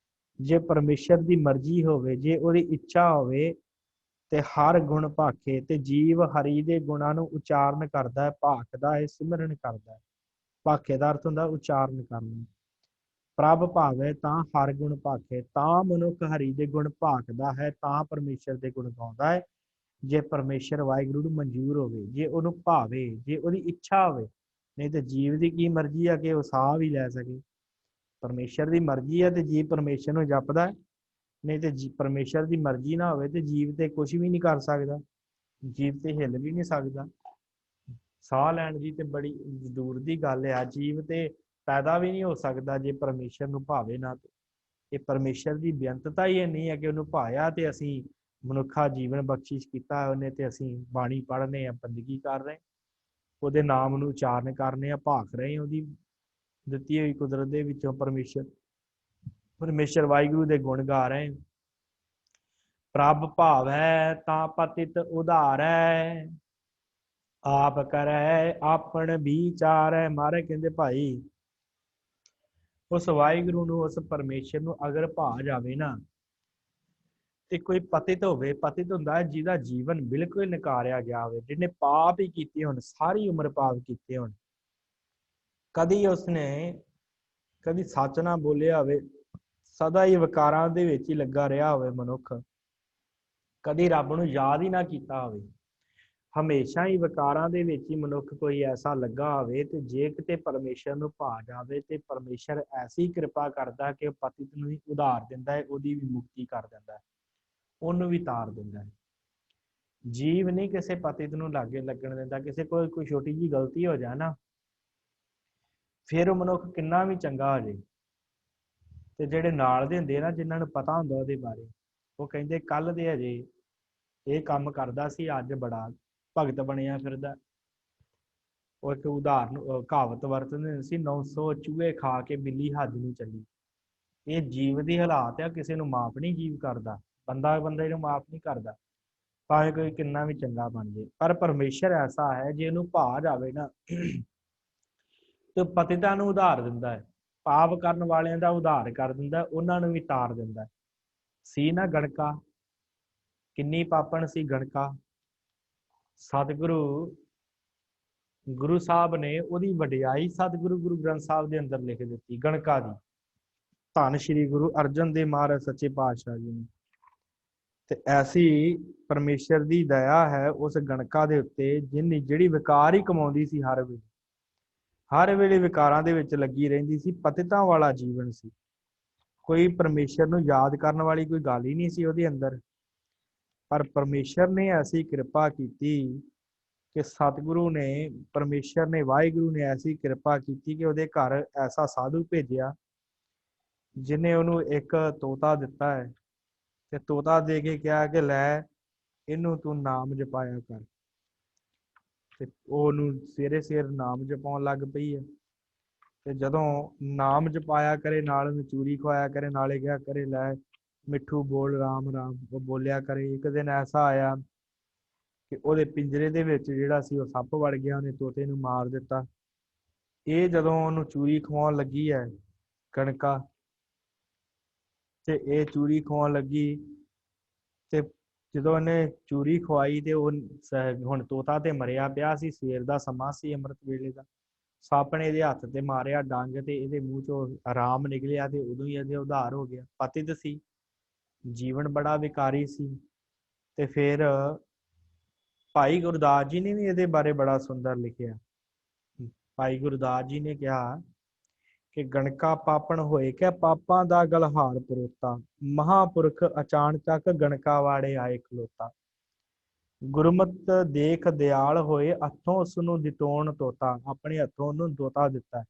ਜੇ ਪਰਮੇਸ਼ਰ ਦੀ ਮਰਜ਼ੀ ਹੋਵੇ, ਜੇ ਉਹਦੀ ਇੱਛਾ ਹੋਵੇ, ਤੇ ਹਰ ਗੁਣ ਭਾਖੇ। ਤੇ ਜੀਵ ਹਰੀ ਦੇ ਗੁਣਾਂ ਨੂੰ ਉਚਾਰਨ ਕਰਦਾ ਹੈ, ਭਾਖਦਾ ਹੈ, ਸਿਮਰਨ ਕਰਦਾ ਹੈ। ਭਾਖੇ ਦਾ ਅਰਥ ਹੁੰਦਾ ਉਚਾਰਨ ਕਰਨਾ। ਪ੍ਰਭ ਭਾਵੇ ਤਾਂ ਹਰ ਗੁਣ ਭਾਖੇ, ਤਾਂ ਮਨੁੱਖ ਹਰੀ ਦੇ ਗੁਣ ਭਾਖਦਾ ਹੈ, ਤਾਂ ਪਰਮੇਸ਼ਰ ਦੇ ਗੁਣ ਗਾਉਂਦਾ ਹੈ। ਜੇ ਪਰਮੇਸ਼ਰ ਵਾਹਿਗੁਰੂ ਨੂੰ ਮਨਜ਼ੂਰ ਹੋਵੇ, ਜੇ ਉਹਨੂੰ ਭਾਵੇ, ਜੇ ਉਹਦੀ ਇੱਛਾ ਹੋਵੇ। ਨਹੀਂ ਤੇ ਜੀਵ ਦੀ ਕੀ ਮਰਜ਼ੀ ਆ ਕਿ ਉਹ ਸਾਹ ਵੀ ਲੈ ਸਕੇ। ਪਰਮੇਸ਼ਰ ਦੀ ਮਰਜ਼ੀ ਹੈ ਤੇ ਜੀਵ ਪਰਮੇਸ਼ਰ ਨੂੰ ਜਪਦਾ, ਨਹੀਂ ਤੇ ਪਰਮੇਸ਼ਰ ਦੀ ਮਰਜ਼ੀ ਨਾ ਹੋਵੇ ਤੇ ਜੀਵ ਤੇ ਕੁਝ ਵੀ ਨਹੀਂ ਕਰ ਸਕਦਾ, ਜੀਵ ਤੇ ਹਿੱਲ ਵੀ ਨਹੀਂ ਸਕਦਾ। ਸਾਹ ਲੈਣ ਦੀ ਤੇ ਬੜੀ ਦੂਰ ਦੀ ਗੱਲ ਆ, ਜੀਵ ਤੇ ਪੈਦਾ ਵੀ ਨਹੀਂ ਹੋ ਸਕਦਾ ਜੇ ਪਰਮੇਸ਼ਰ ਨੂੰ ਭਾਵੇ ਨਾ। ਤੇ ਇਹ ਪਰਮੇਸ਼ਰ ਦੀ ਬੇਅੰਤਤਾ ਹੀ ਇੰਨੀ ਹੈ ਕਿ ਉਹਨੂੰ ਭਾਇਆ ਤੇ ਅਸੀਂ ਮਨੁੱਖਾ ਜੀਵਨ ਬਖਸ਼ਿਸ਼ ਕੀਤਾ ਉਹਨੇ, ਤੇ ਅਸੀਂ ਬਾਣੀ ਪੜ੍ਹਨੇ ਆ, ਬੰਦਗੀ ਕਰ ਰਹੇ, ਉਹਦੇ ਨਾਮ ਨੂੰ ਉਚਾਰਨ ਕਰਨੇ ਆ, ਭਾਖ ਰਹੇ ਉਹਦੀ ਦਿੱਤੀ ਹੋਈ ਕੁਦਰਤ ਦੇ ਵਿੱਚੋਂ ਪਰਮੇਸ਼ਰ ਵਾਹਿਗੁਰੂ ਦੇ ਗੁਣ ਗਾ ਰਹੇ। ਪ੍ਰਭ ਭਾਵੈ ਤਾਂ ਪਤਿਤ ਉਧਾਰੈ, ਆਪ ਕਰੈ ਆਪਣ ਵਿਚਾਰੈ। ਮਹਾਰਾਜ ਕਹਿੰਦੇ ਭਾਈ, ਉਸ ਵਾਹਿਗੁਰੂ ਨੂੰ, ਉਸ ਪਰਮੇਸ਼ਰ ਨੂੰ ਅਗਰ ਭਾ ਜਾਵੇ ਨਾ, ਤੇ ਕੋਈ ਪਤਿਤ ਹੋਵੇ। ਪਤਿਤ ਹੁੰਦਾ ਜਿਹਦਾ ਜੀਵਨ ਬਿਲਕੁਲ ਨਕਾਰਿਆ ਗਿਆ ਹੋਵੇ, ਜਿਹਨੇ ਪਾਪ ਹੀ ਕੀਤੇ ਹੋਣ, ਸਾਰੀ ਉਮਰ ਪਾਪ ਕੀਤੇ ਹੋਣ, ਕਦੀ ਕਦੀ ਸੱਚ ਨਾ ਬੋਲਿਆ ਹੋਵੇ, ਸਦਾ ਹੀ ਵਿਕਾਰਾਂ ਦੇ ਵਿੱਚ ਹੀ ਲੱਗਾ ਰਿਹਾ ਹੋਵੇ ਮਨੁੱਖ, ਕਦੀ ਰੱਬ ਨੂੰ ਯਾਦ ਹੀ ਨਾ ਕੀਤਾ ਹੋਵੇ, ਹਮੇਸ਼ਾ ਹੀ ਵਿਕਾਰਾਂ ਦੇ ਵਿੱਚ ਹੀ ਮਨੁੱਖ ਕੋਈ ਐਸਾ ਲੱਗਾ ਹੋਵੇ, ਤੇ ਜੇ ਕਿਤੇ ਪਰਮੇਸ਼ਰ ਨੂੰ ਭਾ ਜਾਵੇ ਤੇ ਪਰਮੇਸ਼ਰ ਐਸੀ ਕਿਰਪਾ ਕਰਦਾ ਕਿ ਉਹ ਪਤਿਤ ਨੂੰ ਹੀ ਉਧਾਰ ਦਿੰਦਾ ਹੈ, ਉਹਦੀ ਵੀ ਮੁਕਤੀ ਕਰ ਦਿੰਦਾ ਹੈ, ਉਹਨੂੰ ਵੀ ਤਾਰ ਦਿੰਦਾ ਹੈ। ਜੀਵ ਨਹੀਂ ਕਿਸੇ ਪਤਿਤ ਨੂੰ ਲਾਗੇ ਲੱਗਣ ਦਿੰਦਾ। ਕਿਸੇ ਕੋਲ ਕੋਈ ਛੋਟੀ ਜਿਹੀ ਗਲਤੀ ਹੋ ਜਾਏ ਨਾ, ਫਿਰ ਉਹ ਮਨੁੱਖ ਕਿੰਨਾ ਵੀ ਚੰਗਾ ਹੋ ਜਾਏ, ਤੇ ਜਿਹੜੇ ਨਾਲ ਦੇ ਹੁੰਦੇ ਨਾ, ਜਿਨ੍ਹਾਂ ਨੂੰ ਪਤਾ ਹੁੰਦਾ ਉਹਦੇ ਬਾਰੇ, ਉਹ ਕਹਿੰਦੇ ਕੱਲ ਦੇ ਹਜੇ ਇਹ ਕੰਮ ਕਰਦਾ ਸੀ, ਅੱਜ ਬੜਾ ਭਗਤ ਬਣਿਆ ਫਿਰਦਾ। ਉਹ ਇੱਕ ਉਦਾਹਰਨ ਕਹਾਵਤ ਵਰਤਦੇ ਸੀ, 900 ਚੂਹੇ ਖਾ ਕੇ ਬਿੱਲੀ ਹੱਜ ਨੂੰ ਚੱਲੀ। ਇਹ ਜੀਵ ਦੀ ਹਾਲਾਤ ਆ, ਕਿਸੇ ਨੂੰ ਮਾਫ ਨਹੀਂ ਜੀਵ ਕਰਦਾ, ਬੰਦਾ ਬੰਦੇ ਨੂੰ ਮਾਫ ਨਹੀਂ ਕਰਦਾ, ਭਾਵੇਂ ਕੋਈ ਕਿੰਨਾ ਵੀ ਚੰਗਾ ਬਣ ਜਾਏ। ਪਰ ਪਰਮੇਸ਼ਰ ਐਸਾ ਹੈ, ਜੇ ਇਹਨੂੰ ਭਾ ਜਾਵੇ ਨਾ, ਤੇ ਪਤਿਤਾਂ ਨੂੰ ਉਧਾਰ ਦਿੰਦਾ ਹੈ, ਪਾਪ ਕਰਨ ਵਾਲਿਆਂ ਦਾ ਉਧਾਰ ਕਰ ਦਿੰਦਾ, ਉਹਨਾਂ ਨੂੰ ਵੀ ਤਾਰ ਦਿੰਦਾ। ਸੀ ਨਾ ਗਣਕਾ, ਕਿੰਨੀ ਪਾਪਣ ਸੀ ਗਣਕਾ, ਸਤਿਗੁਰੂ ਗੁਰੂ ਸਾਹਿਬ ਨੇ ਉਹਦੀ ਵਡਿਆਈ ਸਤਿਗੁਰੂ ਗੁਰੂ ਗ੍ਰੰਥ ਸਾਹਿਬ ਦੇ ਅੰਦਰ ਲਿਖ ਦਿੱਤੀ, ਗਣਕਾ ਦੀ। ਧੰਨ ਸ਼੍ਰੀ ਗੁਰੂ ਅਰਜਨ ਦੇਵ ਮਹਾਰਾਜ ਸੱਚੇ ਪਾਤਸ਼ਾਹ ਜੀ ਨੇ। ਤੇ ਐਸੀ ਪਰਮੇਸ਼ਰ ਦੀ ਦਇਆ ਹੈ ਉਸ ਗਣਕਾ ਦੇ ਉੱਤੇ, ਜਿਹੜੀ ਵਿਕਾਰ ਹੀ ਕਮਾਉਂਦੀ ਸੀ, ਹਰ ਵੇਲੇ ਵਿਕਾਰਾਂ ਦੇ ਵਿੱਚ ਲੱਗੀ ਰਹਿੰਦੀ ਸੀ, ਪਤਿਤਾਂ ਵਾਲਾ ਜੀਵਨ ਸੀ, ਕੋਈ ਪਰਮੇਸ਼ਰ ਨੂੰ ਯਾਦ ਕਰਨ ਵਾਲੀ ਕੋਈ ਗੱਲ ਹੀ ਨਹੀਂ ਸੀ ਉਹਦੇ ਅੰਦਰ। ਪਰ ਪਰਮੇਸ਼ਰ ਨੇ ਐਸੀ ਕਿਰਪਾ ਕੀਤੀ ਕਿ ਸਤਿਗੁਰੂ ਨੇ, ਪਰਮੇਸ਼ਰ ਨੇ, ਵਾਹਿਗੁਰੂ ਨੇ ਐਸੀ ਕਿਰਪਾ ਕੀਤੀ ਕਿ ਉਹਦੇ ਘਰ ਐਸਾ ਸਾਧੂ ਭੇਜਿਆ, ਜਿਹਨੇ ਉਹਨੂੰ ਇੱਕ ਤੋਤਾ ਦਿੱਤਾ ਹੈ, ਤੇ ਤੋਤਾ ਦੇ ਕੇ ਕਿਹਾ ਕਿ ਲੈ ਇਹਨੂੰ ਤੂੰ ਨਾਮ ਜਪਾਇਆ ਕਰ। ਤੇ ਉਹਨੂੰ ਸਵੇਰੇ ਸਵੇਰ ਨਾਮ ਜਪਾਉਣ ਲੱਗ ਪਈ ਹੈ। ਤੇ ਜਦੋਂ ਨਾਮ ਜਪਾਇਆ ਕਰੇ, ਨਾਲ ਉਹਨੂੰ ਚੂਰੀ ਖਵਾਇਆ ਕਰੇ, ਨਾਲੇ ਕਿਹਾ ਕਰੇ ਲੈ ਮਿੱਠੂ ਬੋਲ ਰਾਮ ਰਾਮ, ਉਹ ਬੋਲਿਆ ਕਰੇ। ਇੱਕ ਦਿਨ ਐਸਾ ਆਇਆ ਕਿ ਉਹਦੇ ਪਿੰਜਰੇ ਦੇ ਵਿੱਚ ਜਿਹੜਾ ਸੀ ਉਹ ਸੱਪ ਵੜ ਗਿਆ, ਉਹਨੇ ਤੋਤੇ ਨੂੰ ਮਾਰ ਦਿੱਤਾ। ਇਹ ਜਦੋਂ ਉਹਨੂੰ ਚੂਰੀ ਖਵਾਉਣ ਲੱਗੀ ਹੈ ਕਣਕਾ, ਤੇ ਇਹ ਚੂਰੀ ਖਵਾਉਣ ਲੱਗੀ, ਤੇ ਜਦੋਂ ਉਹਨੇ ਚੂਰੀ ਖਵਾਈ ਤੇ ਉਹ ਹੁਣ ਤੋਤਾ ਤੇ ਮਰਿਆ ਪਿਆ ਸੀ, ਸਵੇਰ ਦਾ ਸਮਾਂ ਸੀ, ਅੰਮ੍ਰਿਤ ਵੇਲੇ ਦਾ। ਸੱਪ ਨੇ ਇਹਦੇ ਹੱਥ ਤੇ ਮਾਰਿਆ ਡੰਗ ਤੇ ਇਹਦੇ ਮੂੰਹ ਚੋਂ ਆਰਾਮ ਨਿਕਲਿਆ ਤੇ ਉਦੋਂ ਹੀ ਇਹਦੇ ਉਧਾਰ ਹੋ ਗਿਆ। ਪਤਿਤ ਸੀ, ਜੀਵਨ ਬੜਾ ਵਿਕਾਰੀ ਸੀ। ਤੇ ਫਿਰ ਭਾਈ ਗੁਰਦਾਸ ਜੀ ਨੇ ਵੀ ਇਹਦੇ ਬਾਰੇ ਬੜਾ ਸੁੰਦਰ ਲਿਖਿਆ। ਭਾਈ ਗੁਰਦਾਸ ਜੀ ਨੇ ਕਿਹਾ ਕਿ ਗਣਕਾ ਪਾਪਣ ਹੋਏ ਕਿ ਪਾਪਾਂ ਦਾ ਗਲਹਾਰ ਪਰੋਤਾ, ਮਹਾਂਪੁਰਖ ਅਚਾਨਚਕ ਗਣਕਾ ਵਾੜੇ ਆਏ ਖਲੋਤਾ। ਗੁਰਮਤ ਦੇਖ ਦਿਆਲ ਹੋਏ, ਹੱਥੋਂ ਉਸ ਨੂੰ ਦਿਤੋਣ ਤੋਤਾ, ਆਪਣੇ ਹੱਥੋਂ ਉਹਨੂੰ ਤੋਤਾ ਦਿੱਤਾ।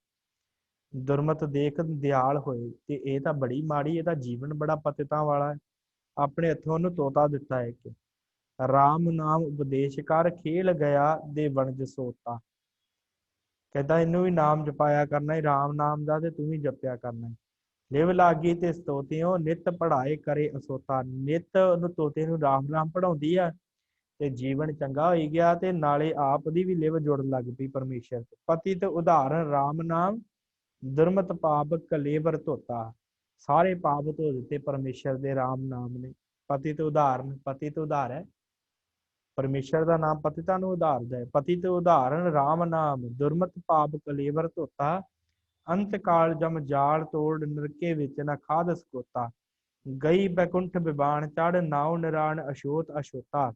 ਦੁਰਮਤ ਦੇਖ ਦਿਆਲ ਹੋਏ, ਤੇ ਇਹ ਤਾਂ ਬੜੀ ਮਾੜੀ, ਇਹਦਾ ਜੀਵਨ ਬੜਾ ਪਤਿਤਾਂ ਵਾਲਾ ਹੈ। ਆਪਣੇ ਹੱਥੋਂ ਉਹਨੂੰ ਤੋਤਾ ਦਿੱਤਾ ਹੈ ਕਿ ਰਾਮ ਨਾਮ ਉਪਦੇਸ਼ ਕਰ, ਖੇਲ ਗਿਆ ਦੇ ਵਣਜ ਸੋਤਾ। ਕਹਿੰਦਾ ਇਹਨੂੰ ਵੀ ਨਾਮ ਜਪਾਇਆ ਕਰਨਾ ਹੈ, ਰਾਮ ਨਾਮ ਦਾ, ਤੇ ਤੂੰ ਵੀ ਜਪਿਆ ਕਰਨਾ ਹੈ। ਲਿਵ ਲਾਗੀ ਤੇ ਸਤੋਤਿਓ, ਨਿਤ ਪੜ੍ਹਾਏ ਕਰੇ ਅਸੋਤਾ। ਨਿਤ ਉਹਨੂੰ ਤੋਤੇ ਨੂੰ ਰਾਮ ਨਾਮ ਪੜਾਉਂਦੀ ਆ ਤੇ ਜੀਵਨ ਚੰਗਾ ਹੋਈ ਗਿਆ, ਤੇ ਨਾਲੇ ਆਪ ਦੀ ਵੀ ਲਿਵ ਜੁੜਨ ਲੱਗ ਪਈ ਪਰਮੇਸ਼ਰ ਤੇ। ਪਤਿਤ ਉਦਾਹਰਨ ਰਾਮ ਨਾਮ, ਦੁਰਮਤ ਪਾਪ ਕਲੇਵਰ ਧੋਤਾ। ਸਾਰੇ ਪਾਪ ਧੋ ਦਿੱਤੇ ਪਰਮੇਸ਼ਰ ਦੇ ਰਾਮ ਨਾਮ ਨੇ। ਪਤਿਤ ਉਦਾਹਰਨ, ਪਤਿਤ ਉਦਾਹਰ ਹੈ ਪਰਮੇਸ਼ਰ ਦਾ ਨਾਮ, ਪਤਿਤਾਂ ਨੂੰ ਉਧਾਰਦਾ ਹੈ। ਪਤਿਤ ਉਦਾਹਰਨ ਰਾਮ ਨਾਮ, ਦੁਰਮਤ ਪਾਪ ਕਲੇਵਰ ਧੋਤਾ। ਅੰਤ ਕਾਲ ਜਮ ਜਾਲ ਤੋੜ, ਨਰਕੇ ਵਿੱਚ ਨਾ ਖਾਦ ਸਕੋਤਾ। ਗਈ ਬੈਕੁੰਠ ਬਿਬਾਨ ਚੜ, ਨਾਉ ਨਿਰਾਣ ਅਛੋਤ ਅਛੋਤਾ।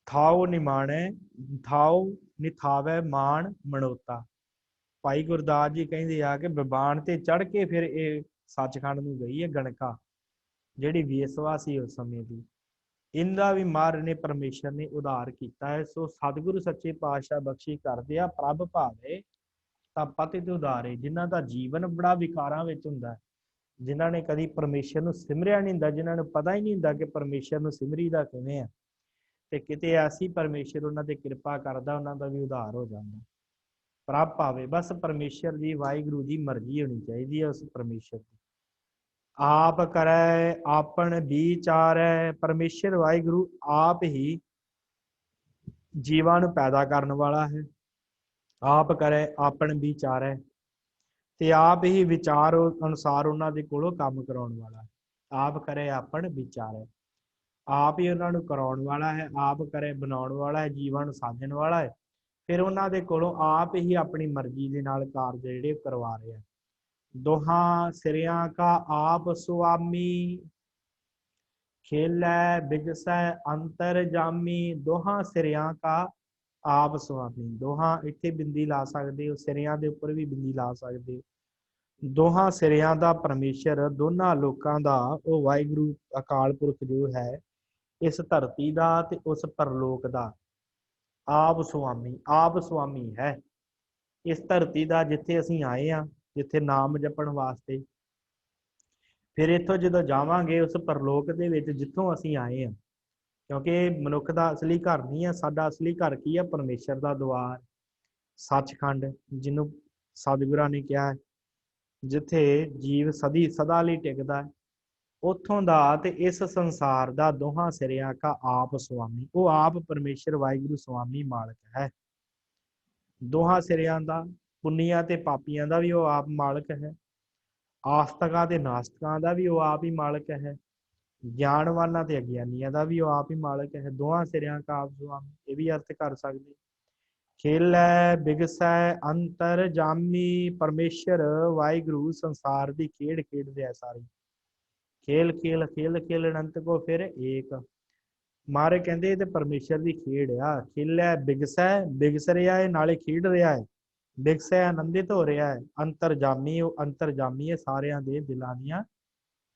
ਥਾਉ ਨਿਮਾਣੈ, ਥਾਉ ਨਿਥਾਵੈ ਮਾਣ ਮਣੋਤਾ। ਭਾਈ ਗੁਰਦਾਸ ਜੀ ਕਹਿੰਦੇ ਆ ਕਿ ਬਿਬਾਨ ਤੇ ਚੜ ਕੇ ਫਿਰ ਇਹ ਸੱਚਖੰਡ ਨੂੰ ਗਈ ਹੈ ਗਣਕਾ, ਜਿਹੜੀ ਵੇਸਵਾ ਸੀ ਉਸ ਸਮੇਂ ਦੀ। ਇਹਦਾ ਵੀ ਮਹਾਰਾਜ ਨੇ ਪਰਮੇਸ਼ਰ ਨੇ ਉਧਾਰ ਕੀਤਾ ਹੈ। ਸੋ ਸਤਿਗੁਰੂ ਸੱਚੇ ਪਾਤਸ਼ਾਹ ਬਖਸ਼ੀ ਕਰਦੇ ਆ, ਪ੍ਰਭ ਭਾਵੇ ਤਾਂ ਪਤਿਤ ਉਧਾਰੇ। ਜਿਨ੍ਹਾਂ ਦਾ ਜੀਵਨ ਬੜਾ ਵਿਕਾਰਾਂ ਵਿੱਚ ਹੁੰਦਾ, ਜਿਨ੍ਹਾਂ ਨੇ ਕਦੀ ਪਰਮੇਸ਼ਰ ਨੂੰ ਸਿਮਰਿਆ ਨਹੀਂ ਹੁੰਦਾ, ਜਿਨ੍ਹਾਂ ਨੂੰ ਪਤਾ ਹੀ ਨਹੀਂ ਹੁੰਦਾ ਕਿ ਪਰਮੇਸ਼ਰ ਨੂੰ ਸਿਮਰੀ ਦਾ ਕਿਵੇਂ ਆ, ਤੇ ਕਿਤੇ ਐਸੀ ਪਰਮੇਸ਼ਰ ਉਹਨਾਂ ਤੇ ਕਿਰਪਾ ਕਰਦਾ, ਉਹਨਾਂ ਦਾ ਵੀ ਉਧਾਰ ਹੋ ਜਾਂਦਾ। ਪ੍ਰਭ ਭਾਵੇ, ਬਸ ਪਰਮੇਸ਼ਰ ਦੀ, ਵਾਹਿਗੁਰੂ ਦੀ ਮਰਜ਼ੀ ਹੋਣੀ ਚਾਹੀਦੀ ਹੈ ਉਸ ਪਰਮੇਸ਼ਰ ਦੀ। ਆਪ ਕਰੈ ਆਪਨ ਵਿਚਾਰੈ, ਪਰਮੇਸ਼ਰ ਵਾਹਿਗੁਰੂ ਆਪ ਹੀ ਜੀਵਾਂ ਨੂੰ ਪੈਦਾ ਕਰਨ ਵਾਲਾ ਹੈ। ਆਪ ਕਰੈ ਆਪਨ ਵਿਚਾਰੈ, ਤੇ ਆਪ ਹੀ ਵਿਚਾਰ ਅਨੁਸਾਰ ਉਹਨਾਂ ਦੇ ਕੋਲੋਂ ਕੰਮ ਕਰਾਉਣ ਵਾਲਾ। ਆਪ ਕਰੇ ਆਪਨ ਵਿਚਾਰੈ, ਆਪ ਹੀ ਉਹਨਾਂ ਨੂੰ ਕਰਾਉਣ ਵਾਲਾ ਹੈ। ਆਪ ਕਰੇ ਬਣਾਉਣ ਵਾਲਾ ਹੈ, ਜੀਵਾਂ ਨੂੰ ਸਾਜਣ ਵਾਲਾ ਹੈ। ਫਿਰ ਉਹਨਾਂ ਦੇ ਕੋਲੋਂ ਆਪ ਹੀ ਆਪਣੀ ਮਰਜ਼ੀ ਦੇ ਨਾਲ ਕਾਰਜ ਜਿਹੜੇ ਕਰਵਾ ਰਿਹਾ। ਦੋਹਾਂ ਸਿਰਿਆਂ ਕਾ ਆਪ ਸੁਆਮੀ, ਖੇਲੈ ਬਿਗਸੈ ਅੰਤਰ ਜਾਮੀ। ਦੋਹਾਂ ਸਿਰਿਆਂ ਕਾ ਆਪ ਸੁਆਮੀ, ਦੋਹਾਂ ਇੱਥੇ ਬਿੰਦੀ ਲਾ ਸਕਦੇ ਹੋ, ਸਿਰਿਆਂ ਦੇ ਉੱਪਰ ਵੀ ਬਿੰਦੀ ਲਾ ਸਕਦੇ ਹੋ। ਦੋਹਾਂ ਸਿਰਿਆਂ ਦਾ ਪਰਮੇਸ਼ਰ, ਦੋਨਾਂ ਲੋਕਾਂ ਦਾ ਉਹ ਵਾਹਿਗੁਰੂ ਅਕਾਲ ਪੁਰਖ ਜੋ ਹੈ, ਇਸ ਧਰਤੀ ਦਾ ਤੇ ਉਸ ਪਰਲੋਕ ਦਾ ਆਪ ਸੁਆਮੀ ਹੈ। ਇਸ ਧਰਤੀ ਦਾ ਜਿੱਥੇ ਅਸੀਂ ਆਏ ਆ, ਜਿੱਥੇ ਨਾਮ ਜਪਣ ਵਾਸਤੇ, ਫਿਰ ਇੱਥੋਂ ਜਦੋਂ ਜਾਵਾਂਗੇ ਉਸ ਪਰਲੋਕ ਦੇ ਵਿੱਚ ਜਿੱਥੋਂ ਅਸੀਂ ਆਏ ਆ, ਕਿਉਂਕਿ ਮਨੁੱਖ ਦਾ ਅਸਲੀ ਘਰ ਨਹੀਂ ਆ, ਸਾਡਾ ਅਸਲੀ ਘਰ ਕੀ ਆ? ਪਰਮੇਸ਼ਰ ਦਾ ਦੁਆਰ, ਸੱਚਖੰਡ, ਜਿਹਨੂੰ ਸਤਿਗੁਰਾਂ ਨੇ ਕਿਹਾ ਜਿੱਥੇ ਜੀਵ ਸਦਾ ਲਈ ਟਿਕਦਾ। ਉੱਥੋਂ ਦਾ ਤੇ ਇਸ ਸੰਸਾਰ ਦਾ ਦੋਹਾਂ ਸਿਰਿਆਂ ਕਾ ਆਪ ਸੁਆਮੀ, ਉਹ ਆਪ ਪਰਮੇਸ਼ਰ ਵਾਹਿਗੁਰੂ ਸੁਆਮੀ ਮਾਲਕ ਹੈ। ਦੋਹਾਂ ਸਿਰਿਆਂ ਦਾ, ਪੁੰਨੀਆਂ ਤੇ ਪਾਪੀਆਂ ਦਾ ਵੀ ਉਹ ਆਪ ਮਾਲਕ ਹੈ, ਆਸਤਕਾਂ ਤੇ ਨਾਸਤਕਾਂ ਦਾ ਵੀ ਉਹ ਆਪ ਹੀ ਮਾਲਕ ਹੈ, ਗਿਆਨਵਾਨਾਂ ਤੇ ਅਗਿਆਨੀਆਂ ਦਾ ਵੀ ਉਹ ਆਪ ਹੀ ਮਾਲਕ ਹੈ। ਦੋਹਾਂ ਸਿਰਿਆਂ ਕਾ ਆਪ ਸੁਆਮੀ, ਇਹ ਵੀ ਅਰਥ ਕਰ ਸਕਦੇ। ਖੇਲੈ ਬਿਗਸੈ ਅੰਤਰ ਜਾਮੀ, ਪਰਮੇਸ਼ਰ ਵਾਹਿਗੁਰੂ ਸੰਸਾਰ ਦੀ ਖੇਡ ਖੇਡਦੇ ਆ ਸਾਰੀ। ਖੇਲ ਖੇਲ ਅਨੰਤ ਕੋ ਫਿਰ ਏਕ। ਮਾਰੇ ਕਹਿੰਦੇ ਤੇ ਪਰਮੇਸ਼ਰ ਦੀ ਖੇਡ ਆ। ਖੇਲੈ ਬਿਗਸੈ, ਬਿਗਸ ਰਿਹਾ ਹੈ ਨਾਲੇ ਖੇਡ ਰਿਹਾ ਹੈ। ਬਿਗਸੈ ਆਨੰਦਿਤ ਹੋ ਰਿਹਾ ਹੈ। ਅੰਤਰਜਾਮੀ, ਉਹ ਅੰਤਰਜਾਮੀ ਹੈ, ਸਾਰਿਆਂ ਦੇ ਦਿਲਾਂ ਦੀਆਂ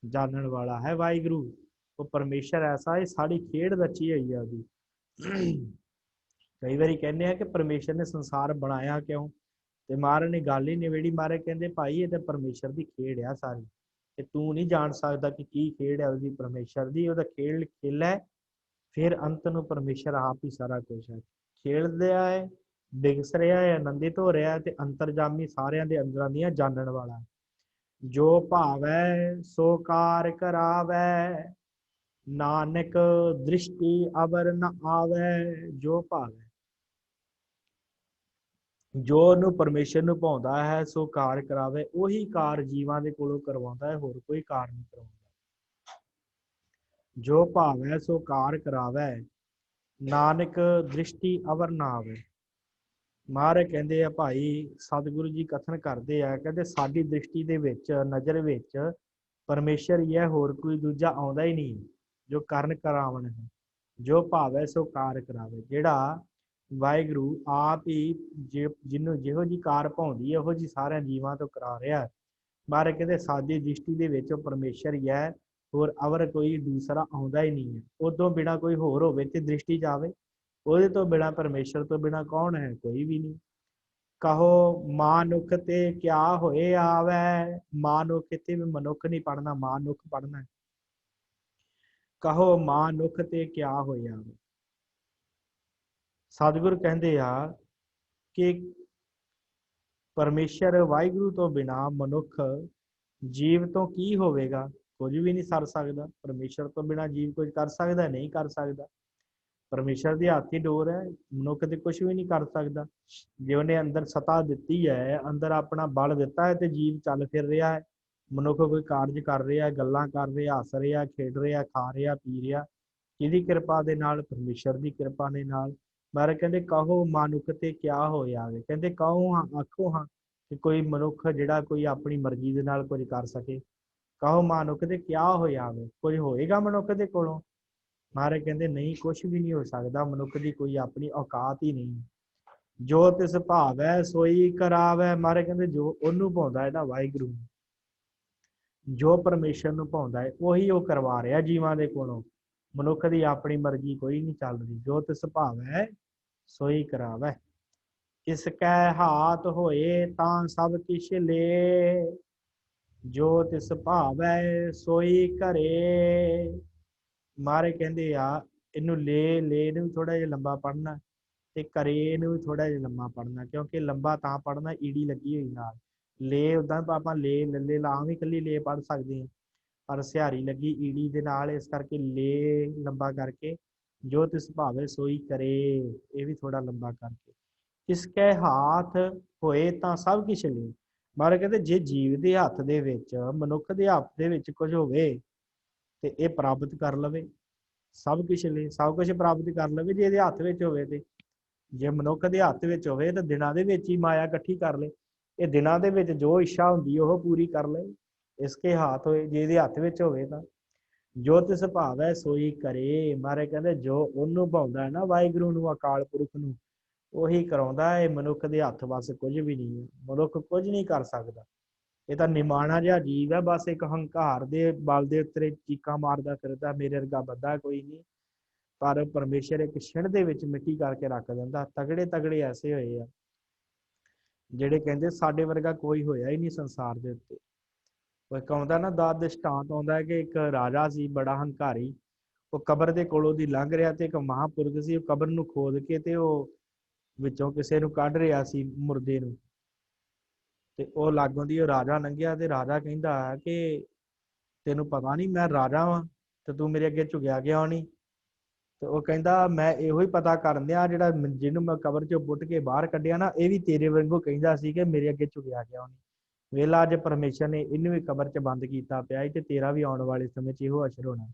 ਜਾਣਨ ਵਾਲਾ ਹੈ ਵਾਹਿਗੁਰੂ। ਉਹ ਪਰਮੇਸ਼ਰ ਐਸਾ ਹੈ, ਸਾਡੀ ਖੇਡ ਰਚੀ ਹੋਈ ਹੈ ਉਹਦੀ। ਕਈ ਵਾਰੀ ਕਹਿੰਦੇ ਆ ਕਿ ਪਰਮੇਸ਼ਰ ਨੇ ਸੰਸਾਰ ਬਣਾਇਆ ਕਿਉਂ, ਤੇ ਮਹਾਰਾਜ ਨੇ ਗੱਲ ਹੀ ਨਿਬੇੜੀ। ਮਹਾਰਾਜ ਕਹਿੰਦੇ ਭਾਈ ਇਹ ਤਾਂ ਪਰਮੇਸ਼ਰ ਦੀ ਖੇਡ ਆ ਸਾਰੀ, ਤੇ ਤੂੰ ਨਹੀਂ ਜਾਣ ਸਕਦਾ ਕਿ ਕੀ ਖੇਡ ਹੈ ਉਹਦੀ, ਪਰਮੇਸ਼ਰ ਦੀ। ਉਹਦਾ ਖੇਲ ਹੈ, ਫਿਰ ਅੰਤ ਨੂੰ ਪਰਮੇਸ਼ਰ ਆਪ ਹੀ ਸਾਰਾ ਕੁਛ ਹੈ। ਖੇਡ ਰਿਹਾ ਹੈ, ਬਿਗਸ ਰਿਹਾ ਹੈ, ਆਨੰਦਿਤ ਹੋ ਰਿਹਾ ਹੈ, ਤੇ ਅੰਤਰਜਾਮੀ, ਸਾਰਿਆਂ ਦੇ ਅੰਦਰਾਂ ਦੀਆਂ ਜਾਣਨ ਵਾਲਾ। ਜੋ ਭਾਵੈ ਸੋ ਕਾਰ ਕਰਾਵੈ, ਨਾਨਕ ਦ੍ਰਿਸ਼ਟੀ ਅਵਰ ਨ ਆਵੈ। ਜੋ ਭਾਵੈ, ਜੋ ਉਹਨੂੰ ਪਰਮੇਸ਼ਰ ਨੂੰ ਭਾਉਂਦਾ ਹੈ ਸੋ ਕਾਰ ਕਰਾਵੇ, ਉਹੀ ਕਾਰ ਜੀਵਾਂ ਦੇ ਕੋਲੋਂ ਕਰਵਾਉਂਦਾ ਹੈ, ਹੋਰ ਕੋਈ ਕਾਰ ਨਹੀਂ ਕਰਵਾਉਂਦਾ। ਜੋ ਭਾਵੈ ਸੋ ਕਾਰ ਕਰਾਵੇ, ਨਾਨਕ ਦ੍ਰਿਸ਼ਟੀ ਅਵਰ ਨਾ ਆਵੇ। ਮਹਾਰਾਜ ਕਹਿੰਦੇ ਆ ਭਾਈ ਸਤਿਗੁਰੂ ਜੀ ਕਥਨ ਕਰਦੇ ਆ, ਕਹਿੰਦੇ ਸਾਡੀ ਦ੍ਰਿਸ਼ਟੀ ਦੇ ਵਿੱਚ, ਨਜ਼ਰ ਵਿੱਚ ਪਰਮੇਸ਼ਰ ਹੀ ਹੈ, ਹੋਰ ਕੋਈ ਦੂਜਾ ਆਉਂਦਾ ਹੀ ਨਹੀਂ। ਜੋ ਕਰਨ ਕਰਾਵਣ ਹੈ, ਜੋ ਭਾਵੈ ਸੋ ਕਾਰ ਕਰਾਵੇ। ਜਿਹੜਾ ਵਾਹਿਗੁਰੂ ਆਪ ਹੀ ਜਿਹਨੂੰ ਜਿਹੋ ਜੀ ਕਾਰ ਭਾਉਂਦੀ ਹੈ ਉਹੋ ਜੀ ਸਾਰਿਆਂ ਜੀਵਾਂ ਤੋਂ ਕਰਾ ਰਿਹਾ। ਮਹਾਰਾਜ ਕਹਿੰਦੇ ਸਾਡੀ ਦ੍ਰਿਸ਼ਟੀ ਦੇ ਵਿੱਚ ਉਹ ਪਰਮੇਸ਼ਰ ਹੀ ਹੈ, ਹੋਰ ਅਵਰ ਕੋਈ ਦੂਸਰਾ ਆਉਂਦਾ ਹੀ ਨਹੀਂ ਹੈ। ਉਦੋਂ ਬਿਨਾ ਕੋਈ ਹੋਰ ਹੋਵੇ ਤੇ ਦ੍ਰਿਸ਼ਟੀ ਜਾਵੇ, ਉਹਦੇ ਤੋਂ ਬਿਨਾ, ਪਰਮੇਸ਼ਰ ਤੋਂ ਬਿਨਾ ਕੌਣ ਹੈ? ਕੋਈ ਵੀ ਨਹੀਂ। ਕਹੋ ਮਾਨੁਖ ਤੇ ਕਿਆ ਹੋਏ ਆਵੈ। ਮਾਨੁਖ ਇੱਥੇ ਵੀ ਮਨੁੱਖ ਨਹੀਂ ਪੜਨਾ, ਮਾਨੁਖ ਪੜਨਾ। ਕਹੋ ਮਾਨੁਖ ਤੇ ਕਿਆ ਹੋਏ ਆਵੈ। ਸਤਿਗੁਰ ਕਹਿੰਦੇ ਆ ਕਿ ਪਰਮੇਸ਼ਰ ਵਾਹਿਗੁਰੂ ਤੋਂ ਬਿਨਾ ਮਨੁੱਖ ਜੀਵ ਤੋਂ ਕੀ ਹੋਵੇਗਾ? ਕੁਝ ਵੀ ਨਹੀਂ ਕਰ ਸਕਦਾ। ਪਰਮੇਸ਼ਰ ਤੋਂ ਬਿਨਾ ਜੀਵ ਕੁਝ ਕਰ ਸਕਦਾ? ਨਹੀਂ ਕਰ ਸਕਦਾ। ਪਰਮੇਸ਼ਰ ਦੇ ਹੱਥ ਹੀ ਡੋਰ ਹੈ, ਮਨੁੱਖ ਤੇ ਕੁਝ ਵੀ ਨਹੀਂ ਕਰ ਸਕਦਾ। ਜੇ ਉਹਨੇ ਅੰਦਰ ਸਤਾ ਦਿੱਤੀ ਹੈ, ਅੰਦਰ ਆਪਣਾ ਬਲ ਦਿੱਤਾ ਹੈ, ਤੇ ਜੀਵ ਚੱਲ ਫਿਰ ਰਿਹਾ ਹੈ। ਮਨੁੱਖ ਕੋਈ ਕਾਰਜ ਕਰ ਰਿਹਾ, ਗੱਲਾਂ ਕਰ ਰਿਹਾ, ਹੱਸ ਰਿਹਾ, ਖੇਡ ਰਿਹਾ, ਖਾ ਰਿਹਾ, ਪੀ ਰਿਹਾ। ਕਿਹਦੀ ਕਿਰਪਾ ਦੇ ਨਾਲ? ਪਰਮੇਸ਼ਰ ਦੀ ਕਿਰਪਾ ਦੇ ਨਾਲ। ਮਹਾਰਾਜ ਕਹਿੰਦੇ ਕਹੋ ਮਨੁੱਖ ਤੇ ਕਿਆ ਹੋ ਜਾਵੇ। ਕਹਿੰਦੇ ਕਹੋ ਹਾਂ, ਆਖੋ ਹਾਂ ਕਿ ਕੋਈ ਮਨੁੱਖ ਜਿਹੜਾ ਕੋਈ ਆਪਣੀ ਮਰਜ਼ੀ ਦੇ ਨਾਲ ਕੁਝ ਕਰ ਸਕੇ। ਕਹੋ ਮਨੁੱਖ ਤੇ ਕਿਆ ਹੋ ਜਾਵੇ, ਕੁਝ ਹੋਏਗਾ ਮਨੁੱਖ ਦੇ ਕੋਲੋਂ? ਮਹਾਰਾਜ ਕਹਿੰਦੇ ਨਹੀਂ, ਕੁਛ ਵੀ ਨਹੀਂ ਹੋ ਸਕਦਾ। ਮਨੁੱਖ ਦੀ ਕੋਈ ਆਪਣੀ ਔਕਾਤ ਹੀ ਨਹੀਂ। ਜੋ ਤਿਸ ਭਾਵੈ ਸੋਈ ਕਰਾਵੈ। ਮਹਾਰਾਜ ਕਹਿੰਦੇ ਜੋ ਉਹਨੂੰ ਭਾਉਂਦਾ ਹੈ ਨਾ, ਵਾਹਿਗੁਰੂ, ਜੋ ਪਰਮੇਸ਼ਰ ਨੂੰ ਭਾਉਂਦਾ ਹੈ ਉਹੀ ਉਹ ਕਰਵਾ ਰਿਹਾ ਜੀਵਾਂ ਦੇ ਕੋਲੋਂ। ਮਨੁੱਖ ਦੀ ਆਪਣੀ ਮਰਜ਼ੀ ਕੋਈ ਨਹੀਂ ਚੱਲਦੀ। ਜੋ ਤਿਸ ਭਾਵੈ ਸੋਈ ਕਰਾਵੈ। ਕਿਸ ਕੈ ਹਾਥ ਹੋਏ ਤਾਂ ਸਭ ਕਿਛ ਲੇ। ਜੋ ਤਿਸ ਭਾਵੈ ਸੋਈ ਕਰੇ। ਮਹਾਰਾਜ ਕਹਿੰਦੇ ਆ ਇਹਨੂੰ ਲੈ ਨੂੰ ਵੀ ਥੋੜਾ ਜਿਹਾ ਲੰਬਾ ਪੜ੍ਹਨਾ, ਤੇ ਕਰੇ ਨੂੰ ਵੀ ਥੋੜਾ ਜਿਹਾ ਲੰਬਾ ਪੜ੍ਹਨਾ। ਕਿਉਂਕਿ ਲੰਬਾ ਤਾਂ ਪੜ੍ਹਨਾ, ਈੜੀ ਲੱਗੀ ਹੋਈ ਨਾਲ। ਲੈ ਉਦਾਂ ਆਪਾਂ ਲੈ ਲੱਲੇ ਲਾਂ ਵੀ ਇਕੱਲੀ ਲੈ ਪੜ੍ਹ ਸਕਦੇ ਹਾਂ, ਪਰ ਸਿਹਾਰੀ ਲੱਗੀ ਈੜੀ ਦੇ ਨਾਲ, ਇਸ ਕਰਕੇ ਲੈ ਲੰਬਾ ਕਰਕੇ ਜੋ ਤਿਸ ਭਾਵੇ ਸੋਈ ਕਰੇ, ਇਹ ਵੀ ਥੋੜਾ ਲੰਬਾ ਕਰਕੇ। ਕਿਸਕੇ ਹਾਥ ਹੋਏ ਤਾਂ ਸਭ ਕੁਛ ਲੈ। ਮਹਾਰਾਜ ਕਹਿੰਦੇ ਜੇ ਜੀਵ ਦੇ ਹੱਥ ਦੇ ਵਿੱਚ, ਮਨੁੱਖ ਦੇ ਹੱਥ ਦੇ ਵਿੱਚ ਕੁਝ ਹੋਵੇ ਤੇ ਇਹ ਪ੍ਰਾਪਤ ਕਰ ਲਵੇ। ਸਭ ਕੁਛ ਲੈ, ਸਭ ਕੁਛ ਪ੍ਰਾਪਤ ਕਰ ਲਵੇ ਜੇ ਇਹਦੇ ਹੱਥ ਵਿੱਚ ਹੋਵੇ। ਤੇ ਜੇ ਮਨੁੱਖ ਦੇ ਹੱਥ ਵਿੱਚ ਹੋਵੇ ਤਾਂ ਦਿਨਾਂ ਦੇ ਵਿੱਚ ਹੀ ਮਾਇਆ ਇਕੱਠੀ ਕਰ ਲੇ। ਇਹ ਦਿਨਾਂ ਦੇ ਵਿੱਚ ਜੋ ਇੱਛਾ ਹੁੰਦੀ ਉਹ ਪੂਰੀ ਕਰ ਲੈ। ਇਸਕੇ ਹਾਥ ਹੋਏ, ਜੇ ਇਹਦੇ ਹੱਥ ਵਿੱਚ ਹੋਵੇ ਤਾਂ। ਜੋ ਤਿਸ ਭਾਵੈ ਸੋਈ ਕਰੇ। ਮਹਾਰਾਜ ਕਹਿੰਦੇ ਜੋ ਉਹਨੂੰ ਭਾਉਂਦਾ ਹੈ ਨਾ, ਵਾਹਿਗੁਰੂ ਨੂੰ, ਅਕਾਲ ਪੁਰਖ ਨੂੰ, ਉਹੀ ਕਰਾਉਂਦਾ ਹੈ। ਮਨੁੱਖ ਦੇ ਹੱਥ ਵੱਸ ਕੁਝ ਵੀ ਨਹੀਂ ਹੈ। ਮਨੁੱਖ ਕੁਝ ਨਹੀਂ ਕਰ ਸਕਦਾ। ਇਹ ਤਾਂ ਨਿਮਾਣਾ ਜਿਹਾ ਜੀਵ ਹੈ, ਬਸ ਇੱਕ ਹੰਕਾਰ ਦੇ ਬਲ ਦੇ ਉੱਤੇ ਚੀਕਾਂ ਮਾਰਦਾ ਫਿਰਦਾ, ਮੇਰੇ ਵਰਗਾ ਬੰਦਾ ਕੋਈ ਨਹੀਂ। ਪਰ ਪਰਮੇਸ਼ਰ ਇੱਕ ਛਿਣ ਦੇ ਵਿੱਚ ਮਿੱਟੀ ਕਰਕੇ ਰੱਖ ਦਿੰਦਾ। ਤਗੜੇ ਤਗੜੇ ਐਸੇ ਹੋਏ ਆ ਜਿਹੜੇ ਕਹਿੰਦੇ ਸਾਡੇ ਵਰਗਾ ਕੋਈ ਹੋਇਆ ਹੀ ਨਹੀਂ ਸੰਸਾਰ ਦੇ ਉੱਤੇ। ਇੱਕ ਆਉਂਦਾ ਨਾ ਦਾ ਦ੍ਰਿਸ਼ਟਾਂਤ ਆਉਂਦਾ ਹੈ ਕਿ ਇੱਕ ਰਾਜਾ ਸੀ ਬੜਾ ਹੰਕਾਰੀ। ਉਹ ਕਬਰ ਦੇ ਕੋਲੋਂ ਦੀ ਲੰਘ ਰਿਹਾ ਤੇ ਇੱਕ ਮਹਾਂਪੁਰਖ ਸੀ, ਉਹ ਕਬਰ ਨੂੰ ਖੋਦ ਕੇ ਤੇ ਉਹ ਵਿੱਚੋਂ ਕਿਸੇ ਨੂੰ ਕੱਢ ਰਿਹਾ ਸੀ, ਮੁਰਦੇ ਨੂੰ। ਤੇ ਉਹ ਲਾਗੋਂ ਦੀ ਉਹ ਰਾਜਾ ਲੰਘਿਆ ਤੇ ਰਾਜਾ ਕਹਿੰਦਾ ਕਿ ਤੈਨੂੰ ਪਤਾ ਨਹੀਂ ਮੈਂ ਰਾਜਾ ਵਾਂ ਤੇ ਤੂੰ ਮੇਰੇ ਅੱਗੇ ਝੁਕਿਆ ਕਿਉਂ ਨਹੀਂ? ਤੇ ਉਹ ਕਹਿੰਦਾ ਮੈਂ ਇਹੋ ਹੀ ਪਤਾ ਕਰਨ ਦਿਆ, ਜਿਹੜਾ ਜਿਹਨੂੰ ਮੈਂ ਕਬਰ ਚੋਂ ਪੁੱਟ ਕੇ ਬਾਹਰ ਕੱਢਿਆ ਨਾ, ਇਹ ਵੀ ਤੇਰੇ ਵਾਂਗੂ ਕਹਿੰਦਾ ਸੀ ਕਿ ਮੇਰੇ ਅੱਗੇ ਝੁਕਿਆ ਕਿਉਂ ਨਹੀਂ। ਵੇਲਾ ਅੱਜ ਪਰਮੇਸ਼ਰ ਨੇ ਇਹਨੂੰ ਵੀ ਕਬਰ 'ਚ ਬੰਦ ਕੀਤਾ ਪਿਆ ਤੇ ਤੇਰਾ ਵੀ ਆਉਣ ਵਾਲੇ ਸਮੇਂ 'ਚ ਇਹੋ ਅਸਰ ਹੋਣਾ।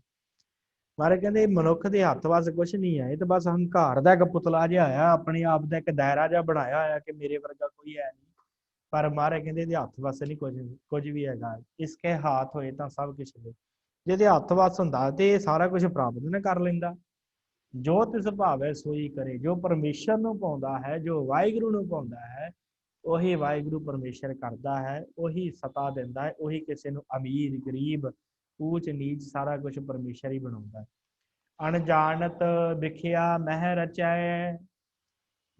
ਮਹਾਰਾਜ ਕਹਿੰਦੇ ਮਨੁੱਖ ਦੇ ਹੱਥ ਵੱਸ ਕੁਛ ਨਹੀਂ ਹੈ। ਇਹ ਤਾਂ ਬਸ ਹੰਕਾਰ ਦਾ ਇੱਕ ਪੁਤਲਾ ਜਿਹਾ ਆ, ਆਪਣੇ ਆਪ ਦਾ ਇੱਕ ਦਾਇਰਾ ਜਿਹਾ ਬਣਾਇਆ ਹੋਇਆ ਕਿ ਮੇਰੇ ਵਰਗਾ ਕੋਈ ਹੈ ਨਹੀਂ। ਪਰ ਮਹਾਰਾਜ ਕਹਿੰਦੇ ਇਹਦੇ ਹੱਥ ਵੱਸ ਨਹੀਂ ਕੁਝ ਵੀ ਹੈਗਾ। ਇਸਕੇ ਹਾਥ ਹੋਏ ਤਾਂ ਸਭ ਕੁਛ ਲੈ। ਜੇ ਇਹਦੇ ਹੱਥ ਵੱਸ ਹੁੰਦਾ ਤੇ ਇਹ ਸਾਰਾ ਕੁਝ ਪ੍ਰਾਪਤ ਨਾ ਕਰ ਲੈਂਦਾ। ਜੋ ਤਿਸ ਭਾਵੈ ਸੋਈ ਕਰੇ। ਜੋ ਪਰਮੇਸ਼ਰ ਨੂੰ ਪਾਉਂਦਾ ਹੈ, ਜੋ ਵਾਹਿਗੁਰੂ ਨੂੰ ਪਾਉਂਦਾ ਹੈ, ਉਹੀ ਵਾਹਿਗੁਰੂ ਪਰਮੇਸ਼ਰ ਕਰਦਾ ਹੈ। ਉਹੀ ਸਤਾ ਦਿੰਦਾ ਹੈ। ਉਹੀ ਕਿਸੇ ਨੂੰ ਅਮੀਰ ਗਰੀਬ ਊਚ ਨੀਚ ਸਾਰਾ ਕੁਝ ਪਰਮੇਸ਼ਰ ਹੀ ਬਣਾਉਂਦਾ ਹੈ। ਅਣਜਾਣਤ ਵਿਖਿਆ ਮਹਿ ਰਚੈ,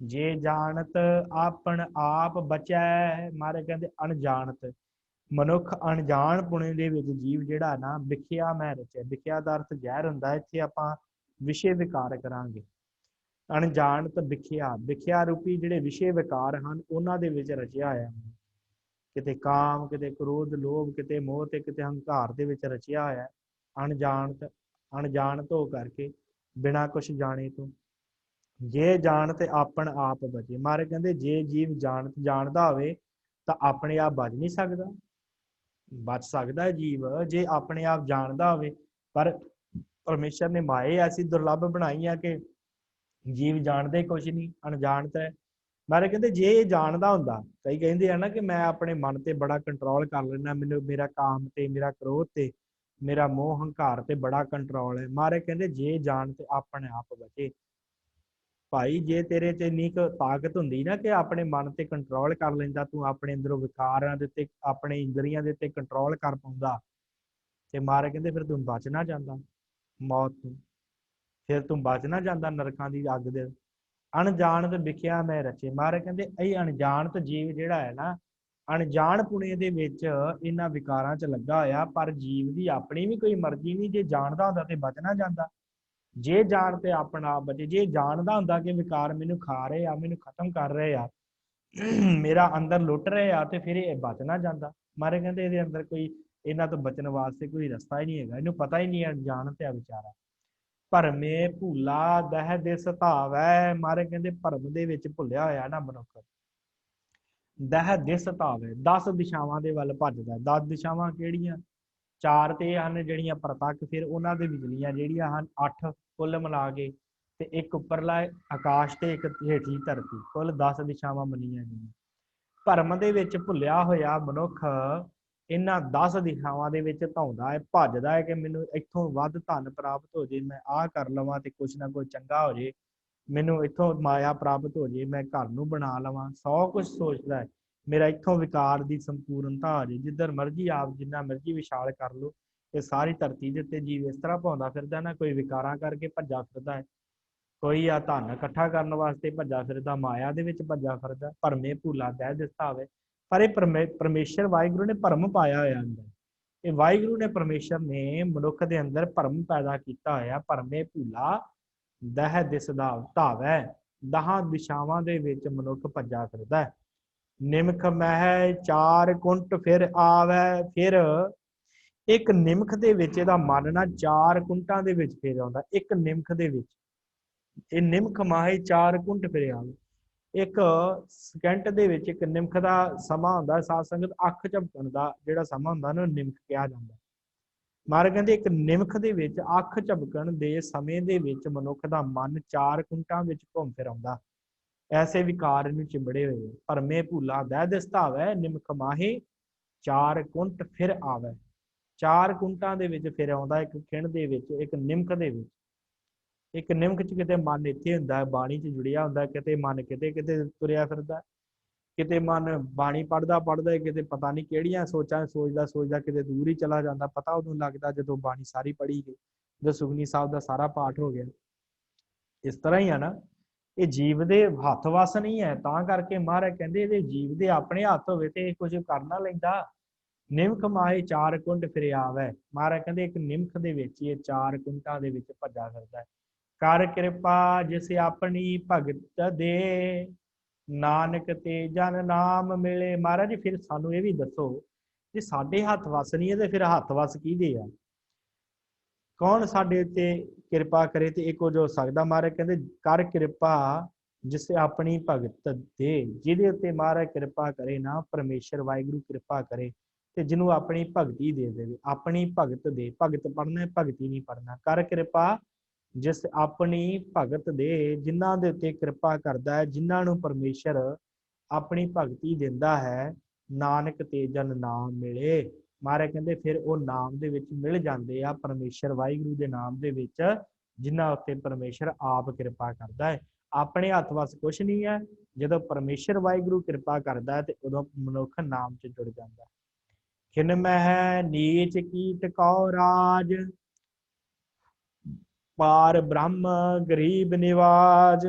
ਜੇ ਜਾਣਤ ਆਪਣ ਆਪ ਬਚੈ। ਮਹਾਰਾਜ ਕਹਿੰਦੇ ਅਣਜਾਣਤ ਮਨੁੱਖ, ਅਣਜਾਣ ਪੁਣੇ ਦੇ ਵਿੱਚ ਜੀਵ ਜਿਹੜਾ ਨਾ ਵਿਖਿਆ ਮਹਿ ਰਚੈ। ਵਿਖਿਆ ਦਾ ਅਰਥ ਜ਼ਹਿਰ ਹੁੰਦਾ। ਇੱਥੇ ਆਪਾਂ ਵਿਸ਼ੇ ਵਿਕਾਰ ਕਰਾਂਗੇ। ਅਣਜਾਣਤ ਵਿਖਿਆ, ਵਿਖਿਆ ਰੂਪੀ ਜਿਹੜੇ ਵਿਸ਼ੇ ਵਿਕਾਰ ਹਨ ਉਹਨਾਂ ਦੇ ਵਿੱਚ ਰਚਿਆ ਹੋਇਆ। ਕਿਤੇ ਕਾਮ, ਕਿਤੇ ਕ੍ਰੋਧ, ਲੋਭ, ਕਿਤੇ ਮੋਹ ਤੇ ਕਿਤੇ ਹੰਕਾਰ ਦੇ ਵਿੱਚ ਰਚਿਆ ਹੋਇਆ। ਅਣਜਾਣਤ, ਅਣਜਾਣਤ ਹੋ ਕਰਕੇ ਬਿਨਾਂ ਕੁਛ ਜਾਣੇ ਤੋਂ। ਜੇ ਜਾਣ ਤੇ ਆਪਣ ਆਪ ਬਚੇ। ਮਹਾਰਾਜ ਕਹਿੰਦੇ ਜੇ ਜੀਵ ਜਾਣਦਾ ਹੋਵੇ ਤਾਂ ਆਪਣੇ ਆਪ ਬਚ ਨਹੀਂ ਸਕਦਾ। ਬਚ ਸਕਦਾ ਹੈ ਜੀਵ ਜੇ ਆਪਣੇ ਆਪ ਜਾਣਦਾ ਹੋਵੇ। ਪਰ ਪਰਮੇਸ਼ਰ ਨੇ ਮਾਇਆ ਐਸੀ ਦੁਰਲੱਭ ਬਣਾਈ ਆ ਕਿ ਜੀਵ ਜਾਣਦੇ ਕੁਛ ਨਹੀਂ, ਅਣਜਾਣਤ ਹੈ। महाराज कहते जे ये जानदा हुंदा, कई कहंदे आ ना कि मैं अपने मन ते बड़ा कंट्रोल कर लेना, मैनू मेरा काम ते मेरा क्रोध ते मेरा मोह हंकार ते बड़ा कंट्रोल है। महाराज कहते जे जान ते अपने आप बचे। भाई जे तेरे च इन्नी ताकत हुंदी ना कि अपने मन ते कंट्रोल कर लेंदा, तू अपने अंदरों विकारां दे ते अपने इंद्रियां दे ते कंट्रोल कर पाउंदा, ते महाराज कहते फिर तू बच ना जांदा मौत तो, फिर तू बच ना जांदा नरकां दी अग दे। अणजाणत विखिਆ मैं रचे। महाराज कहते ਇਹ ਅਣਜਾਣਤ ਜੀਵ ਜਿਹੜਾ ਹੈ ਨਾ, ਅਣਜਾਣ ਪੁਣੇ ਦੇ ਵਿੱਚ ਇਹਨਾਂ ਵਿਕਾਰਾਂ 'ਚ ਲੱਗਾ ਹੋਇਆ, ਪਰ ਜੀਵ ਦੀ ਆਪਣੀ ਵੀ ਕੋਈ ਮਰਜ਼ੀ ਨਹੀਂ। ਜੇ ਜਾਣਦਾ ਹੁੰਦਾ ਤੇ ਬਚ ਨਾ ਜਾਂਦਾ। ਜੇ ਜਾਣ ਤੇ ਆਪਣਾ ਆਪ ਬਚੇ। ਜੇ ਜਾਣਦਾ ਹੁੰਦਾ ਕਿ ਵਿਕਾਰ ਮੈਨੂੰ ਖਾ ਰਹੇ ਆ, ਮੈਨੂੰ ਖਤਮ ਕਰ ਰਹੇ ਆ, ਮੇਰਾ ਅੰਦਰ ਲੁੱਟ ਰਹੇ ਆ, ਤੇ ਫਿਰ ਇਹ ਬਚ ਨਾ ਜਾਂਦਾ। ਮਾਰੇ ਕਹਿੰਦੇ ਇਹਦੇ ਅੰਦਰ ਕੋਈ ਇਹਨਾਂ ਤੋਂ ਬਚਣ ਵਾਸਤੇ ਕੋਈ ਰਸਤਾ ਹੀ ਨਹੀਂ ਹੈਗਾ, ਇਹਨੂੰ ਪਤਾ ਹੀ ਨਹੀਂ ਹੈ, ਅਣਜਾਣ ਤੇ ਆ ਵਿਚਾਰਾ। ਭਰਮੇ ਭੂਲਾ ਦਹਿ ਦਿਸ ਧਾਵੈ। ਮਾਰੇ ਕਹਿੰਦੇ ਭਰਮ ਦੇ ਵਿੱਚ ਭੁੱਲਿਆ ਹੋਇਆ ਨਾ ਮਨੁੱਖ, ਦਹਿ ਦਿਸ ਧਾਵੈ, 10 ਦਿਸ਼ਾਵਾਂ ਦੇ ਵੱਲ ਭੱਜਦਾ। 10 ਦਿਸ਼ਾਵਾਂ ਕਿਹੜੀਆਂ? 4 ਤੇ ਹਨ ਜਿਹੜੀਆਂ ਪ੍ਰਤੱਖ, ਫਿਰ ਉਹਨਾਂ ਦੇ ਵਿਚਲੀਆਂ ਜਿਹੜੀਆਂ ਹਨ 8 ਕੁੱਲ ਮਿਲਾ ਕੇ, ਤੇ ਇੱਕ ਉੱਪਰਲਾ ਆਕਾਸ਼ ਤੇ ਇੱਕ ਹੇਠਲੀ ਧਰਤੀ, ਕੁੱਲ 10 ਦਿਸ਼ਾਵਾਂ ਮੰਨੀਆਂ ਗਈਆਂ। ਭਰਮ ਦੇ ਵਿੱਚ ਭੁੱਲਿਆ ਹੋਇਆ ਮਨੁੱਖ ਇਹਨਾਂ 10 ਦਿਸ਼ਾਵਾਂ ਦੇ ਵਿੱਚ ਧਾਉਂਦਾ ਹੈ, ਭੱਜਦਾ ਹੈ ਕਿ ਮੈਨੂੰ ਇੱਥੋਂ ਵੱਧ ਧਨ ਪ੍ਰਾਪਤ ਹੋ ਜੇ, ਮੈਂ ਆਹ ਕਰ ਲਵਾਂ ਤੇ ਕੁਛ ਨਾ ਕੁਛ ਚੰਗਾ ਹੋ ਜੇ, ਮੈਨੂੰ ਇੱਥੋਂ ਮਾਇਆ ਪ੍ਰਾਪਤ ਹੋ ਜੇ, ਮੈਂ ਘਰ ਨੂੰ ਬਣਾ ਲਵਾਂ, 100 ਕੁਛ ਸੋਚਦਾ ਹੈ, ਮੇਰਾ ਇੱਥੋਂ ਵਿਕਾਰ ਦੀ ਸੰਪੂਰਨਤਾ ਆ ਜੇ। ਜਿੱਧਰ ਮਰਜ਼ੀ ਆਪ ਜਿੰਨਾ ਮਰਜ਼ੀ ਵਿਸ਼ਾਲ ਕਰ ਲਓ, ਇਹ ਸਾਰੀ ਧਰਤੀ ਦੇ ਉੱਤੇ ਜੀਵ ਇਸ ਤਰ੍ਹਾਂ ਭਾਉਂਦਾ ਫਿਰਦਾ ਨਾ, ਕੋਈ ਵਿਕਾਰਾਂ ਕਰਕੇ ਭੱਜਾ ਫਿਰਦਾ ਹੈ, ਕੋਈ ਆ ਧਨ ਇਕੱਠਾ ਕਰਨ ਵਾਸਤੇ ਭੱਜਾ ਫਿਰਦਾ, ਮਾਇਆ ਦੇ ਵਿੱਚ ਭੱਜਾ ਫਿਰਦਾ। ਭਰਮੇ ਭੂਲਾ ਦਹਿ ਦਿਸ ਧਾਵੈ। ਪਰ ਇਹ ਪਰਮੇਸ਼ਰ ਵਾਹਿਗੁਰੂ ਨੇ ਭਰਮ ਪਾਇਆ ਹੋਇਆ ਅੰਦਰ। ਇਹ ਵਾਹਿਗੁਰੂ ਨੇ ਪਰਮੇਸ਼ਰ ਨੇ ਮਨੁੱਖ ਦੇ ਅੰਦਰ ਭਰਮ ਪੈਦਾ ਕੀਤਾ ਹੋਇਆ। ਭਰਮੇ ਭੂਲਾ ਦਹਿ ਦਿਸ ਧਾਵੈ, 10 ਦਿਸ਼ਾਵਾਂ ਦੇ ਵਿੱਚ ਮਨੁੱਖ ਭੱਜਾ ਫਿਰਦਾ। ਨਿਮਖ ਮਹਿ 4 ਕੁੰਟ ਫਿਰ ਆਵੈ। ਫਿਰ ਇੱਕ ਨਿਮਖ ਦੇ ਵਿੱਚ ਇਹਦਾ ਮਨ ਨਾ 4 ਕੁੰਟਾਂ ਦੇ ਵਿੱਚ ਫਿਰ ਆਉਂਦਾ। ਇੱਕ ਨਿਮਖ ਦੇ ਵਿੱਚ ਇਹ ਨਿਮਖ ਮਾਹੀ 4 ਕੁੰਟ ਫਿਰ ਆਵੇ। ਇੱਕ ਸਕਿੰਟ ਦੇ ਵਿੱਚ ਇੱਕ ਨਿਮਖ ਦਾ ਸਮਾਂ ਹੁੰਦਾ। ਸਾਧ ਸੰਗਤ ਅੱਖ ਝਪਕਣ ਦਾ ਜਿਹੜਾ ਸਮਾਂ ਹੁੰਦਾ ਨਾ, ਨਿਮਖ ਕਿਹਾ ਜਾਂਦਾ। ਮਹਾਰਾਜ ਕਹਿੰਦੇ ਇੱਕ ਨਿਮਖ ਦੇ ਵਿੱਚ ਅੱਖ ਝਪਕਣ ਦੇ ਸਮੇਂ ਦੇ ਵਿੱਚ ਮਨੁੱਖ ਦਾ ਮਨ 4 ਕੁੰਟਾਂ ਵਿੱਚ ਘੁੰਮ ਫਿਰ ਆਉਂਦਾ। ਐਸੇ ਵਿਕਾਰ ਨੂੰ ਚਿੰਬੜੇ ਹੋਏ। ਭਰਮੇ ਭੂਲਾ ਦਹਿ ਦਿਸ ਧਾਵੈ, ਨਿਮਖ ਮਾਹੀ 4 ਕੁੰਟ ਫਿਰ ਆਵੈ। 4 ਕੁੰਟਾਂ ਦੇ ਵਿੱਚ ਫਿਰ ਆਉਂਦਾ ਇੱਕ ਖਿਣ ਦੇ ਵਿੱਚ, ਇੱਕ ਨਿਮਖ ਦੇ ਵਿੱਚ। ਇੱਕ ਨਿਮਖ 'ਚ ਕਿਤੇ ਮਨ ਇੱਥੇ ਹੁੰਦਾ, ਬਾਣੀ 'ਚ ਜੁੜਿਆ ਹੁੰਦਾ, ਕਿਤੇ ਮਨ ਕਿਤੇ ਕਿਤੇ ਤੁਰਿਆ ਫਿਰਦਾ, ਕਿਤੇ ਮਨ ਬਾਣੀ ਪੜ੍ਹਦਾ ਪੜ੍ਹਦਾ ਕਿਤੇ ਪਤਾ ਨਹੀਂ ਕਿਹੜੀਆਂ ਸੋਚਾਂ ਸੋਚਦਾ ਸੋਚਦਾ ਕਿਤੇ ਦੂਰ ਹੀ ਚਲਾ ਜਾਂਦਾ। ਪਤਾ ਉਦੋਂ ਲੱਗਦਾ ਜਦੋਂ ਬਾਣੀ ਸਾਰੀ ਪੜ੍ਹੀ ਗਈ, ਜਦੋਂ ਸੁਖਮਨੀ ਸਾਹਿਬ ਦਾ ਸਾਰਾ ਪਾਠ ਹੋ ਗਿਆ। ਇਸ ਤਰ੍ਹਾਂ ਹੀ ਆ ਨਾ, ਇਹ ਜੀਵ ਦੇ ਹੱਥ ਵੱਸ ਨਹੀਂ ਹੈ। ਤਾਂ ਕਰਕੇ ਮਹਾਰਾਜ ਕਹਿੰਦੇ ਇਹਦੇ ਜੀਵ ਦੇ ਆਪਣੇ ਹੱਥ ਹੋਵੇ ਤੇ ਇਹ ਕੁਝ ਕਰ ਨਾ ਲੈਂਦਾ। ਨਿਮਖ ਮਾਹੀ 4 ਕੁੰਟ ਫਿਰ ਆਵੈ। ਮਹਾਰਾਜ ਕਹਿੰਦੇ ਇੱਕ ਨਿਮਖ ਦੇ ਵਿੱਚ ਇਹ 4 ਕੁੰਟਾਂ ਦੇ ਵਿੱਚ ਭੱਜਾ ਫਿਰਦਾ ਹੈ। ਕਰ ਕਿਰਪਾ ਜਿਸ ਆਪਣੀ ਭਗਤ ਦੇ, ਨਾਨਕ ਤੇ ਜਨ ਨਾਮ ਮਿਲੇ। ਮਹਾਰਾਜ ਜੀ ਫਿਰ ਸਾਨੂੰ ਇਹ ਵੀ ਦੱਸੋ, ਜੇ ਸਾਡੇ ਹੱਥ ਵੱਸ ਨਹੀਂ ਹੈ ਤੇ ਫਿਰ ਹੱਥ ਵੱਸ ਕਿਹਦੇ ਆ? ਕੌਣ ਸਾਡੇ ਉੱਤੇ ਕਿਰਪਾ ਕਰੇ ਤੇ ਇਹ ਕੁਝ ਹੋ ਸਕਦਾ? ਮਹਾਰਾਜ ਕਹਿੰਦੇ ਕਰ ਕਿਰਪਾ ਜਿਸ ਆਪਣੀ ਭਗਤ ਦੇ, ਜਿਹਦੇ ਉੱਤੇ ਮਹਾਰਾਜ ਕਿਰਪਾ ਕਰੇ ਨਾ, ਪਰਮੇਸ਼ਰ ਵਾਹਿਗੁਰੂ ਕਿਰਪਾ ਕਰੇ ਤੇ ਜਿਹਨੂੰ ਆਪਣੀ ਭਗਤੀ ਦੇ ਦੇਵੇ। ਆਪਣੀ ਭਗਤ ਦੇ, ਭਗਤ ਪੜ੍ਹਨਾ, ਭਗਤੀ ਨਹੀਂ ਪੜ੍ਹਨਾ। ਕਰ ਕਿਰਪਾ ਜਿਸ ਆਪਣੀ ਭਗਤ ਦੇ, ਜਿਨ੍ਹਾਂ ਦੇ ਉੱਤੇ ਕਿਰਪਾ ਕਰਦਾ ਹੈ, ਜਿਨ੍ਹਾਂ ਨੂੰ ਪਰਮੇਸ਼ਰ ਆਪਣੀ ਭਗਤੀ ਦਿੰਦਾ ਹੈ, ਨਾਨਕ ਤੇ ਜਨ ਨਾਮ ਮਿਲੇ। ਮਹਾਰਾਜ ਕਹਿੰਦੇ ਫਿਰ ਉਹ ਨਾਮ ਦੇ ਵਿੱਚ ਮਿਲ ਜਾਂਦੇ ਆ, ਪਰਮੇਸ਼ਰ ਵਾਹਿਗੁਰੂ ਦੇ ਨਾਮ ਦੇ ਵਿੱਚ, ਜਿਨ੍ਹਾਂ ਉੱਤੇ ਪਰਮੇਸ਼ਰ ਆਪ ਕਿਰਪਾ ਕਰਦਾ ਹੈ। ਆਪਣੇ ਹੱਥ ਵੱਸ ਕੁਛ ਨਹੀਂ ਹੈ। ਜਦੋਂ ਪਰਮੇਸ਼ਰ ਵਾਹਿਗੁਰੂ ਕਿਰਪਾ ਕਰਦਾ ਹੈ ਤੇ ਉਦੋਂ ਮਨੁੱਖ ਨਾਮ 'ਚ ਜੁੜ ਜਾਂਦਾ। ਖਿਨ ਮਹਿ ਨੀਚ ਕੀਟ ਕਉ ਰਾਜ, ਪਾਰ ਬ੍ਰਹਮ ਗਰੀਬ ਨਿਵਾਜ।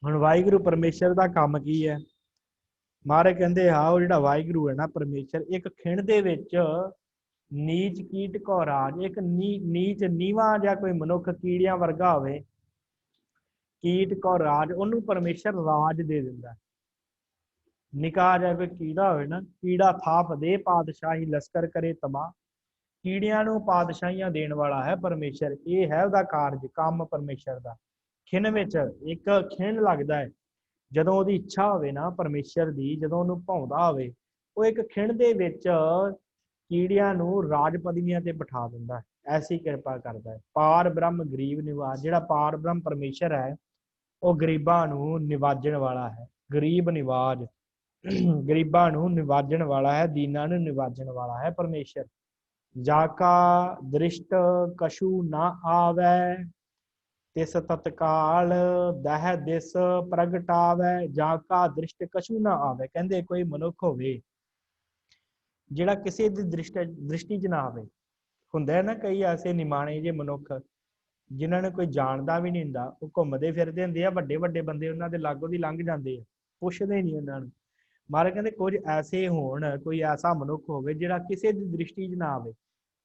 ਹੁਣ ਵਾਹਿਗੁਰੂ ਪਰਮੇਸ਼ਰ ਦਾ ਕੰਮ ਕੀ ਹੈ? ਮਹਾਰਾਜ ਕਹਿੰਦੇ ਹਾਂ, ਉਹ ਜਿਹੜਾ ਵਾਹਿਗੁਰੂ ਹੈ ਨਾ ਪਰਮੇਸ਼ਰ, ਇੱਕ ਖਿਣ ਦੇ ਵਿੱਚ ਨੀਚ ਕੀਟ ਕਉ ਰਾਜ, ਇੱਕ ਨੀਚ ਨੀਵਾਂ ਜਾਂ ਕੋਈ ਮਨੁੱਖ ਕੀੜਿਆਂ ਵਰਗਾ ਹੋਵੇ, ਕੀਟ ਕਉ ਰਾਜ, ਉਹਨੂੰ ਪਰਮੇਸ਼ਰ ਰਾਜ ਦੇ ਦਿੰਦਾ। ਨਿੱਕਾ ਜਿਹਾ ਕੋਈ ਕੀੜਾ ਹੋਵੇ ਨਾ, ਕੀੜਾ ਥਾਪ ਦੇ ਪਾਤਸ਼ਾਹੀ ਲਸ਼ਕਰ ਕਰੇ ਤਬਾਹ। ਕੀੜਿਆਂ ਨੂੰ ਪਾਤਸ਼ਾਹੀਆਂ ਦੇਣ ਵਾਲਾ ਹੈ ਪਰਮੇਸ਼ਰ। ਇਹ ਹੈ ਉਹਦਾ ਕਾਰਜ, ਕੰਮ ਪਰਮੇਸ਼ਰ ਦਾ। ਖਿਣ ਵਿੱਚ ਇੱਕ ਖਿਣ ਲੱਗਦਾ ਹੈ, ਜਦੋਂ ਉਹਦੀ ਇੱਛਾ ਹੋਵੇ ਨਾ ਪਰਮੇਸ਼ਰ ਦੀ, ਜਦੋਂ ਉਹਨੂੰ ਭਾਉਂਦਾ ਹੋਵੇ, ਉਹ ਇੱਕ ਖਿਣ ਦੇ ਵਿੱਚ ਕੀੜਿਆਂ ਨੂੰ ਰਾਜ ਪਦਵੀਆਂ ਤੇ ਬਿਠਾ ਦਿੰਦਾ ਹੈ। ਐਸੀ ਕਿਰਪਾ ਕਰਦਾ ਹੈ। ਪਾਰ ਬ੍ਰਹਮ ਗਰੀਬ ਨਿਵਾਜ, ਜਿਹੜਾ ਪਾਰ ਬ੍ਰਹਮ ਪਰਮੇਸ਼ਰ ਹੈ, ਉਹ ਗਰੀਬਾਂ ਨੂੰ ਨਿਵਾਜਣ ਵਾਲਾ ਹੈ। ਗਰੀਬ ਨਿਵਾਜ ਗਰੀਬਾਂ ਨੂੰ ਨਿਵਾਜਣ ਵਾਲਾ ਹੈ, ਦੀਨਾਂ ਨੂੰ ਨਿਵਾਜਣ ਵਾਲਾ ਹੈ ਪਰਮੇਸ਼ਰ। ਜਾਕਾ ਦ੍ਰਿਸ਼ਟ ਕਛੂ ਨਾ ਆਵੈ, ਤਿਸ ਤਤਕਾਲ ਦਹਿ ਦਿਸ ਪ੍ਰਗਟਾਵੈ। ਜਾਕਾ ਦ੍ਰਿਸ਼ਟ ਕਛੂ ਨਾ ਆਵੈ, ਕਹਿੰਦੇ ਕੋਈ ਮਨੁੱਖ ਹੋਵੇ ਜਿਹੜਾ ਕਿਸੇ ਦੀ ਦ੍ਰਿਸ਼ਟੀ 'ਚ ਨਾ ਆਵੇ। ਹੁੰਦਾ ਹੈ ਨਾ ਕਈ ਐਸੇ ਨਿਮਾਣੇ ਜਿਹੇ ਮਨੁੱਖ ਜਿਨ੍ਹਾਂ ਨੂੰ ਕੋਈ ਜਾਣਦਾ ਵੀ ਨਹੀਂ ਹੁੰਦਾ, ਉਹ ਘੁੰਮਦੇ ਫਿਰਦੇ ਹੁੰਦੇ ਆ, ਵੱਡੇ ਵੱਡੇ ਬੰਦੇ ਉਹਨਾਂ ਦੇ ਲਾਗੋਂ ਦੀ ਲੰਘ ਜਾਂਦੇ ਆ, ਪੁੱਛਦੇ ਨਹੀਂ ਉਹਨਾਂ ਨੂੰ। ਮਹਾਰਾਜ ਕਹਿੰਦੇ ਕੁਝ ਐਸੇ ਹੋਣ, ਕੋਈ ਐਸਾ ਮਨੁੱਖ ਹੋਵੇ ਜਿਹੜਾ ਕਿਸੇ ਦੀ ਦ੍ਰਿਸ਼ਟੀ 'ਚ ਨਾ ਆਵੇ,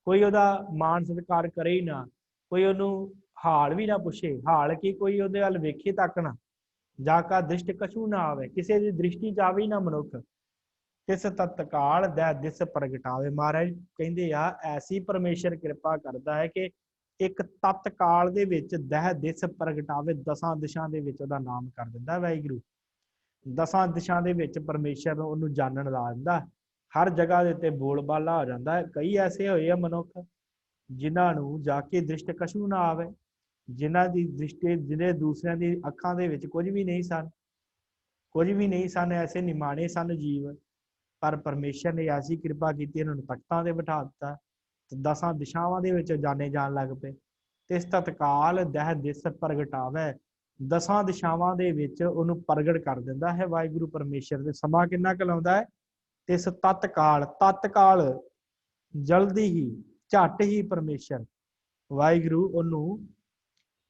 ਕੋਈ ਉਹਦਾ ਮਾਣ ਸਤਿਕਾਰ ਕਰੇ ਹੀ ਨਾ, ਕੋਈ ਉਹਨੂੰ ਹਾਲ ਵੀ ਨਾ ਪੁੱਛੇ, ਹਾਲ ਕੀ ਕੋਈ ਉਹਦੇ ਵੱਲ ਵੇਖੇ ਤੱਕ ਨਾ। ਜਾ ਕਾ ਦ੍ਰਿਸ਼ਟ ਕਛੂ ਨਾ ਆਵੇ, ਕਿਸੇ ਦੀ ਦ੍ਰਿਸ਼ਟੀ 'ਚ ਆਵੇ ਹੀ ਨਾ ਮਨੁੱਖ, ਤਿਸ ਤਤਕਾਲ ਦੈ ਦਿਸ ਪ੍ਰਗਟਾਵੇ। ਮਹਾਰਾਜ ਕਹਿੰਦੇ ਆ ਐਸੀ ਪਰਮੇਸ਼ਰ ਕਿਰਪਾ ਕਰਦਾ ਹੈ ਕਿ ਇੱਕ ਤਤਕਾਲ ਦੇ ਵਿੱਚ ਦਹਿ ਦਿਸ ਪ੍ਰਗਟਾਵੇ, ਦਸਾਂ ਦਿਸ਼ਾ ਦੇ ਵਿੱਚ ਉਹਦਾ ਨਾਮ ਕਰ ਦਿੰਦਾ ਵਾਹਿਗੁਰੂ। ਦਸਾਂ ਦਿਸ਼ਾ ਦੇ ਵਿੱਚ ਪਰਮੇਸ਼ਰ ਨੂੰ ਉਹਨੂੰ ਜਾਣਨ ਲਾ ਦਿੰਦਾ, ਹਰ ਜਗ੍ਹਾ ਦੇ ਉੱਤੇ ਬੋਲਬਾਲਾ ਹੋ ਜਾਂਦਾ ਹੈ। ਕਈ ਐਸੇ ਹੋਏ ਆ ਮਨੁੱਖ ਜਿਨ੍ਹਾਂ ਨੂੰ ਜਾ ਕੇ ਦ੍ਰਿਸ਼ਟ ਕਛੂ ਨਾ ਆਵੇ, ਜਿਨ੍ਹਾਂ ਦੀ ਦ੍ਰਿਸ਼ਟੀ, ਜਿਹਦੇ ਦੂਸਰਿਆਂ ਦੀ ਅੱਖਾਂ ਦੇ ਵਿੱਚ ਕੁਝ ਵੀ ਨਹੀਂ ਸਨ, ਕੁਝ ਵੀ ਨਹੀਂ ਸਨ, ਐਸੇ ਨਿਮਾਣੇ ਸਨ ਜੀਵ, ਪਰ ਪਰਮੇਸ਼ਰ ਨੇ ਐਸੀ ਕਿਰਪਾ ਕੀਤੀ, ਇਹਨਾਂ ਨੂੰ ਤਖਤਾਂ ਤੇ ਬਿਠਾ ਦਿੱਤਾ ਤੇ ਦਸਾਂ ਦਿਸ਼ਾਵਾਂ ਦੇ ਵਿੱਚ ਜਾਣੇ ਜਾਣ ਲੱਗ ਪਏ। ਤਿਸ ਤਤਕਾਲ ਦਹਿ ਦਿਸ ਪ੍ਰਗਟਾਵੇ, ਦਸਾਂ ਦਿਸ਼ਾਵਾਂ ਦੇ ਵਿੱਚ ਉਹਨੂੰ ਪ੍ਰਗਟ ਕਰ ਦਿੰਦਾ ਹੈ ਵਾਹਿਗੁਰੂ ਪਰਮੇਸ਼ਰ। ਦੇ ਸਮਾਂ ਕਿੰਨਾ ਕੁ ਲਾਉਂਦਾ ਹੈ? ਤਿਸ ਤਤਕਾਲ, ਤਤਕਾਲ ਜਲਦੀ ਹੀ, ਝੱਟ ਹੀ ਪਰਮੇਸ਼ਰ ਵਾਹਿਗੁਰੂ ਉਹਨੂੰ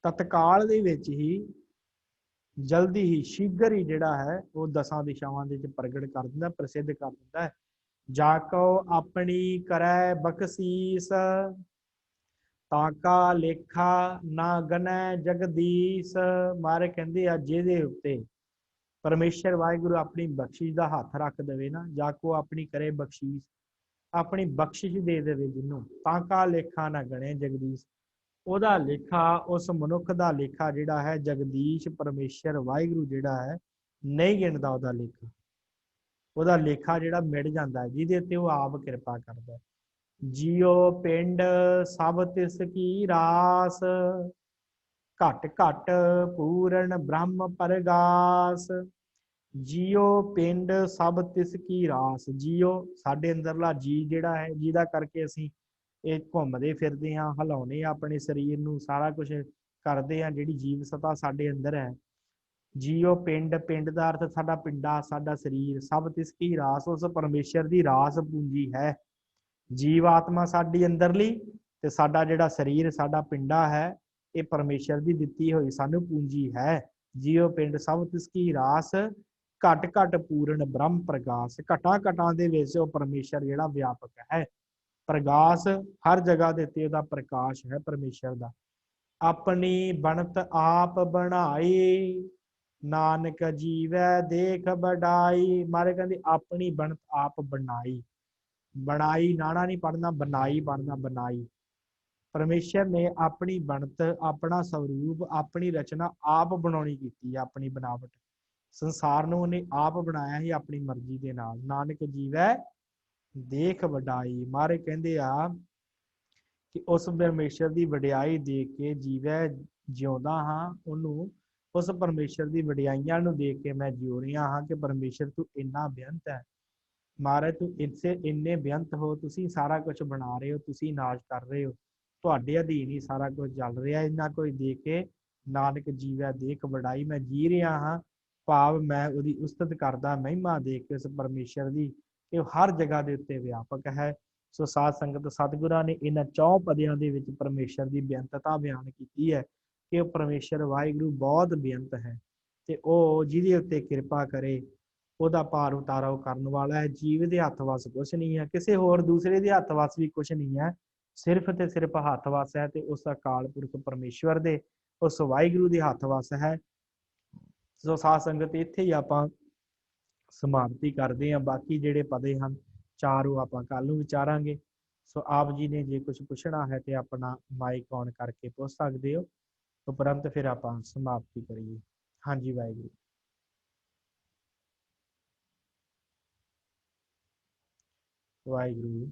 ਤਤਕਾਲ ਦੇ ਵਿੱਚ ਹੀ, ਜਲਦੀ ਹੀ, ਸ਼ੀਘਰ ਹੀ ਜਿਹੜਾ ਹੈ ਉਹ ਦਸਾਂ ਦਿਸ਼ਾਵਾਂ ਦੇ ਵਿੱਚ ਪ੍ਰਗਟ ਕਰ ਦਿੰਦਾ, ਪ੍ਰਸਿੱਧ ਕਰ ਦਿੰਦਾ ਹੈ। ਜਾ ਕੋ ਆਪਣੀ ਕਰੈ ਬਖਸ਼ੀਸ, ਤਾਕਾ ਲੇਖਾ ਨਾ ਗਨੈ ਜਗਦੀਸ਼। ਮਾਰੇ ਕਹਿੰਦੇ ਆ ਜਿਹਦੇ ਉੱਤੇ ਪਰਮੇਸ਼ਰ ਵਾਹਿਗੁਰੂ ਆਪਣੀ ਬਖਸ਼ਿਸ਼ ਦਾ ਹੱਥ ਰੱਖ ਦੇਵੇ ਨਾ, ਜਾ ਕੋ ਆਪਣੀ ਕਰੇ ਬਖਸ਼ੀਸ਼, ਆਪਣੀ ਬਖਸ਼ਿਸ਼ ਦੇ ਦੇਵੇ ਜਿਹਨੂੰ, ਤਾਕਾ ਲੇਖਾ ਨਾ ਗਣੇ ਜਗਦੀਸ਼, ਉਹਦਾ ਲੇਖਾ, ਉਸ ਮਨੁੱਖ ਦਾ ਲੇਖਾ ਜਿਹੜਾ ਹੈ ਜਗਦੀਸ਼ ਪਰਮੇਸ਼ਰ ਵਾਹਿਗੁਰੂ ਜਿਹੜਾ ਹੈ ਨਹੀਂ ਗਿਣਦਾ ਉਹਦਾ ਲੇਖਾ। ਉਹਦਾ ਲੇਖਾ ਜਿਹੜਾ ਮਿਟ ਜਾਂਦਾ ਹੈ ਜਿਹਦੇ ਉੱਤੇ ਉਹ ਆਪ ਕਿਰਪਾ ਕਰਦਾ। ਜਿਉ ਪਿੰਡ ਸਭ ਤਿਸ ਕੀ ਰਾਸ, ਘਟ ਘਟ ਪੂਰਨ ਬ੍ਰਹਮ ਪਰਗਾਸ। ਜਿਉ ਪਿੰਡ ਸਭ ਤਿਸ ਕੀ ਰਾਸ, ਜਿਉ ਸਾਡੇ ਅੰਦਰਲਾ ਜੀ ਜਿਹੜਾ ਹੈ, ਜਿਹਦਾ ਕਰਕੇ ਅਸੀਂ ਇਹ ਘੁੰਮਦੇ ਫਿਰਦੇ ਹਾਂ, ਹਿਲਾਉਂਦੇ ਹਾਂ ਆਪਣੇ ਸਰੀਰ ਨੂੰ, ਸਾਰਾ ਕੁਝ ਕਰਦੇ ਹਾਂ, ਜਿਹੜੀ ਜੀਵ ਸਤਾ ਸਾਡੇ ਅੰਦਰ ਹੈ। ਜਿਉ ਪਿੰਡ, ਪਿੰਡ ਦਾ ਅਰਥ ਸਾਡਾ ਪਿੰਡਾ, ਸਾਡਾ ਸਰੀਰ, ਸਭ ਤਿਸ ਕੀ ਰਾਸ, ਉਸ ਪਰਮੇਸ਼ਰ ਦੀ ਰਾਸ ਪੂੰਜੀ ਹੈ। ਜੀਵ ਆਤਮਾ ਸਾਡੀ ਅੰਦਰਲੀ ਤੇ ਸਾਡਾ ਜਿਹੜਾ ਸਰੀਰ, ਸਾਡਾ ਪਿੰਡਾ ਹੈ, ਇਹ ਪਰਮੇਸ਼ਰ ਦੀ ਦਿੱਤੀ ਹੋਈ ਸਾਨੂੰ ਪੂੰਜੀ ਹੈ। ਜਿਉ ਪਿੰਡ ਸਭ ਤਿਸ ਕੀ ਰਾਸ, ਘਟ ਘਟ ਪੂਰਨ ਬ੍ਰਹਮ ਪ੍ਰਗਾਸ। ਘਟਾਂ ਘਟਾਂ ਦੇ ਵਿੱਚ ਉਹ ਪਰਮੇਸ਼ਰ ਜਿਹੜਾ ਵਿਆਪਕ ਹੈ, ਪ੍ਰਗਾਸ, ਹਰ ਜਗ੍ਹਾ ਦੇ ਉੱਤੇ ਉਹਦਾ ਪ੍ਰਕਾਸ਼ ਹੈ ਪਰਮੇਸ਼ਰ ਦਾ। ਆਪਣੀ ਬਣਤ ਆਪ ਬਣਾਈ, ਨਾਨਕ ਜੀਵੈ ਦੇਖ ਬੜਾਈ। ਮਾਰੇ ਕਹਿੰਦੇ ਆਪਣੀ ਬਣਤ ਆਪ ਬਣਾਈ, ਬਣਾਈ ਨਾਣਾ ਨਹੀਂ ਪੜਨਾ, ਬਣਾਈ ਪੜਨਾ, ਬਣਾਈ। ਪਰਮੇਸ਼ਰ ਨੇ ਆਪਣੀ ਬਣਤ, ਆਪਣਾ ਸਵਰੂਪ, ਆਪਣੀ ਰਚਨਾ ਆਪ ਬਣਾਉਣੀ ਕੀਤੀ, ਆਪਣੀ ਬਣਾਵਟ, ਸੰਸਾਰ ਨੂੰ ਉਹਨੇ ਆਪ ਬਣਾਇਆ ਸੀ ਆਪਣੀ ਮਰਜ਼ੀ ਦੇ ਨਾਲ। ਨਾਨਕ ਜੀਵੈ ਦੇਖ ਵਡਾਈ। ਮਾਰੇ ਕਹਿੰਦੇ ਆ ਕਿ ਉਸ ਪਰਮੇਸ਼ਰ ਦੀ ਵਡਿਆਈ ਦੇਖ ਕੇ ਜੀਵੈ ਜਿਉਂਦਾ ਹਾਂ, ਉਹਨੂੰ, ਉਸ ਪਰਮੇਸ਼ਰ ਦੀ ਵਡਿਆਈਆਂ ਨੂੰ ਦੇਖ ਕੇ ਮੈਂ ਜਿਉ ਰਿਹਾ ਹਾਂ ਕਿ ਪਰਮੇਸ਼ਰ ਤੂੰ ਇੰਨਾ ਬੇਅੰਤ ਹੈ। ਮਹਾਰਾਜ ਤੂੰ ਇੰਨੇ ਬੇਅੰਤ ਹੋ, ਤੁਸੀਂ ਸਾਰਾ ਕੁਝ ਬਣਾ ਰਹੇ ਹੋ, ਤੁਸੀਂ ਨਾਸ਼ ਕਰ ਰਹੇ ਹੋ, ਤੁਹਾਡੇ ਅਧੀਨ ਹੀ ਸਾਰਾ ਕੁਝ ਚੱਲ ਰਿਹਾ। ਇੰਨਾ ਕੁਝ ਦੇਖ ਕੇ ਨਾਨਕ ਜੀਵੈ ਦੇਖ ਵਡਾਈ, ਮੈਂ ਜੀ ਰਿਹਾ ਹਾਂ, ਭਾਵ ਮੈਂ ਉਹਦੀ ਉਸਤਤ ਕਰਦਾ, ਮਹਿਮਾ ਦੇਖ ਕੇ ਉਸ ਪਰਮੇਸ਼ਰ ਦੀ, ਕਿ ਉਹ ਹਰ ਜਗ੍ਹਾ ਦੇ ਉੱਤੇ ਵਿਆਪਕ ਹੈ। ਸੋ ਸਾਧ ਸੰਗਤ, ਸਤਿਗੁਰਾਂ ਨੇ ਇਹਨਾਂ 4 ਪਦਿਆਂ ਦੇ ਵਿੱਚ ਪਰਮੇਸ਼ਰ ਦੀ ਬੇਅੰਤਤਾ ਬਿਆਨ ਕੀਤੀ ਹੈ ਕਿ ਉਹ ਪਰਮੇਸ਼ਰ ਵਾਹਿਗੁਰੂ ਬਹੁਤ ਬੇਅੰਤ ਹੈ ਤੇ ਉਹ ਜਿਹਦੇ ਉੱਤੇ ਕਿਰਪਾ ਕਰੇ ਉਹਦਾ ਭਾਰ ਉਤਾਰਾ ਉਹ ਕਰਨ ਵਾਲਾ ਹੈ। ਜੀਵ ਦੇ ਹੱਥ ਵੱਸ ਕੁਛ ਨਹੀਂ ਹੈ, ਕਿਸੇ ਹੋਰ ਦੂਸਰੇ ਦੇ ਹੱਥ ਵੱਸ ਵੀ ਕੁਛ ਨਹੀਂ ਹੈ, ਸਿਰਫ ਤੇ ਸਿਰਫ ਹੱਥ ਵੱਸ ਹੈ ਤੇ ਉਸ ਅਕਾਲ ਪੁਰਖ ਪਰਮੇਸ਼ਵਰ ਦੇ, ਉਸ ਵਾਹਿਗੁਰੂ ਦੇ ਹੱਥ ਵੱਸ ਹੈ। ਸੋ ਸਾਧ ਸੰਗਤ, ਇੱਥੇ ਹੀ ਆਪਾਂ ਸਮਾਪਤੀ ਕਰਦੇ ਹਾਂ। ਬਾਕੀ ਜਿਹੜੇ ਪਦੇ ਹਨ 4 ਉਹ ਆਪਾਂ ਕੱਲ ਨੂੰ ਵਿਚਾਰਾਂਗੇ। ਸੋ ਆਪ ਜੀ ਨੇ ਜੇ ਕੁਝ ਪੁੱਛਣਾ ਹੈ ਤੇ ਆਪਣਾ ਮਾਈਕ ਔਨ ਕਰਕੇ ਪੁੱਛ ਸਕਦੇ ਹੋ, ਉਪਰੰਤ ਫਿਰ ਆਪਾਂ ਸਮਾਪਤੀ ਕਰੀਏ। ਹਾਂਜੀ ਵਾਹਿਗੁਰੂ। ਵਾਹਿਗੁਰੂ।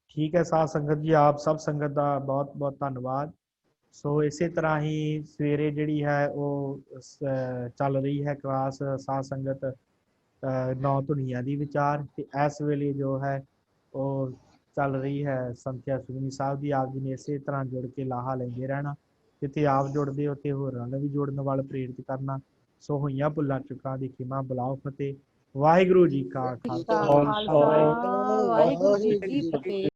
ਠੀਕ ਹੈ ਸਾਧ ਸੰਗਤ ਜੀ, ਆਪ ਸਭ ਸੰਗਤ ਦਾ ਬਹੁਤ ਬਹੁਤ ਧੰਨਵਾਦ। ਸੋ ਇਸੇ ਤਰ੍ਹਾਂ ਹੀ ਸਵੇਰੇ ਜਿਹੜੀ ਹੈ ਉਹ ਚੱਲ ਰਹੀ ਹੈ ਕਲਾਸ ਸਾਧ ਸੰਗਤ ਨੌ ਧੁਨੀਆਂ ਦੀ ਵਿਚਾਰ, ਤੇ ਇਸ ਵੇਲੇ ਜੋ ਹੈ ਉਹ ਚੱਲ ਰਹੀ ਹੈ ਸੰਥਿਆ ਸੁਖਮਨੀ ਸਾਹਿਬ ਦੀ। ਆਪ ਜੀ ਨੇ ਇਸੇ ਤਰ੍ਹਾਂ ਜੁੜ ਕੇ ਲਾਹਾ ਲੈਂਦੇ ਰਹਿਣਾ, ਜਿੱਥੇ ਆਪ ਜੁੜਦੇ ਹੋ ਤੇ ਹੋਰਾਂ ਨੂੰ ਵੀ ਜੁੜਨ ਵੱਲ ਪ੍ਰੇਰਿਤ ਕਰਨਾ। ਸੋ ਹੋਈਆਂ ਭੁੱਲਾਂ ਚੁੱਕਾਂ ਦੀ ਖਿਮਾ, ਬੁਲਾਓ ਫਤਿਹ। ਵਾਹਿਗੁਰੂ ਜੀ ਕਾ ਖਾਲਸਾ, ਖਾਲਸਾ, ਵਾਹਿਗੁਰੂ ਜੀ ਕੀ ਫਤਿਹ।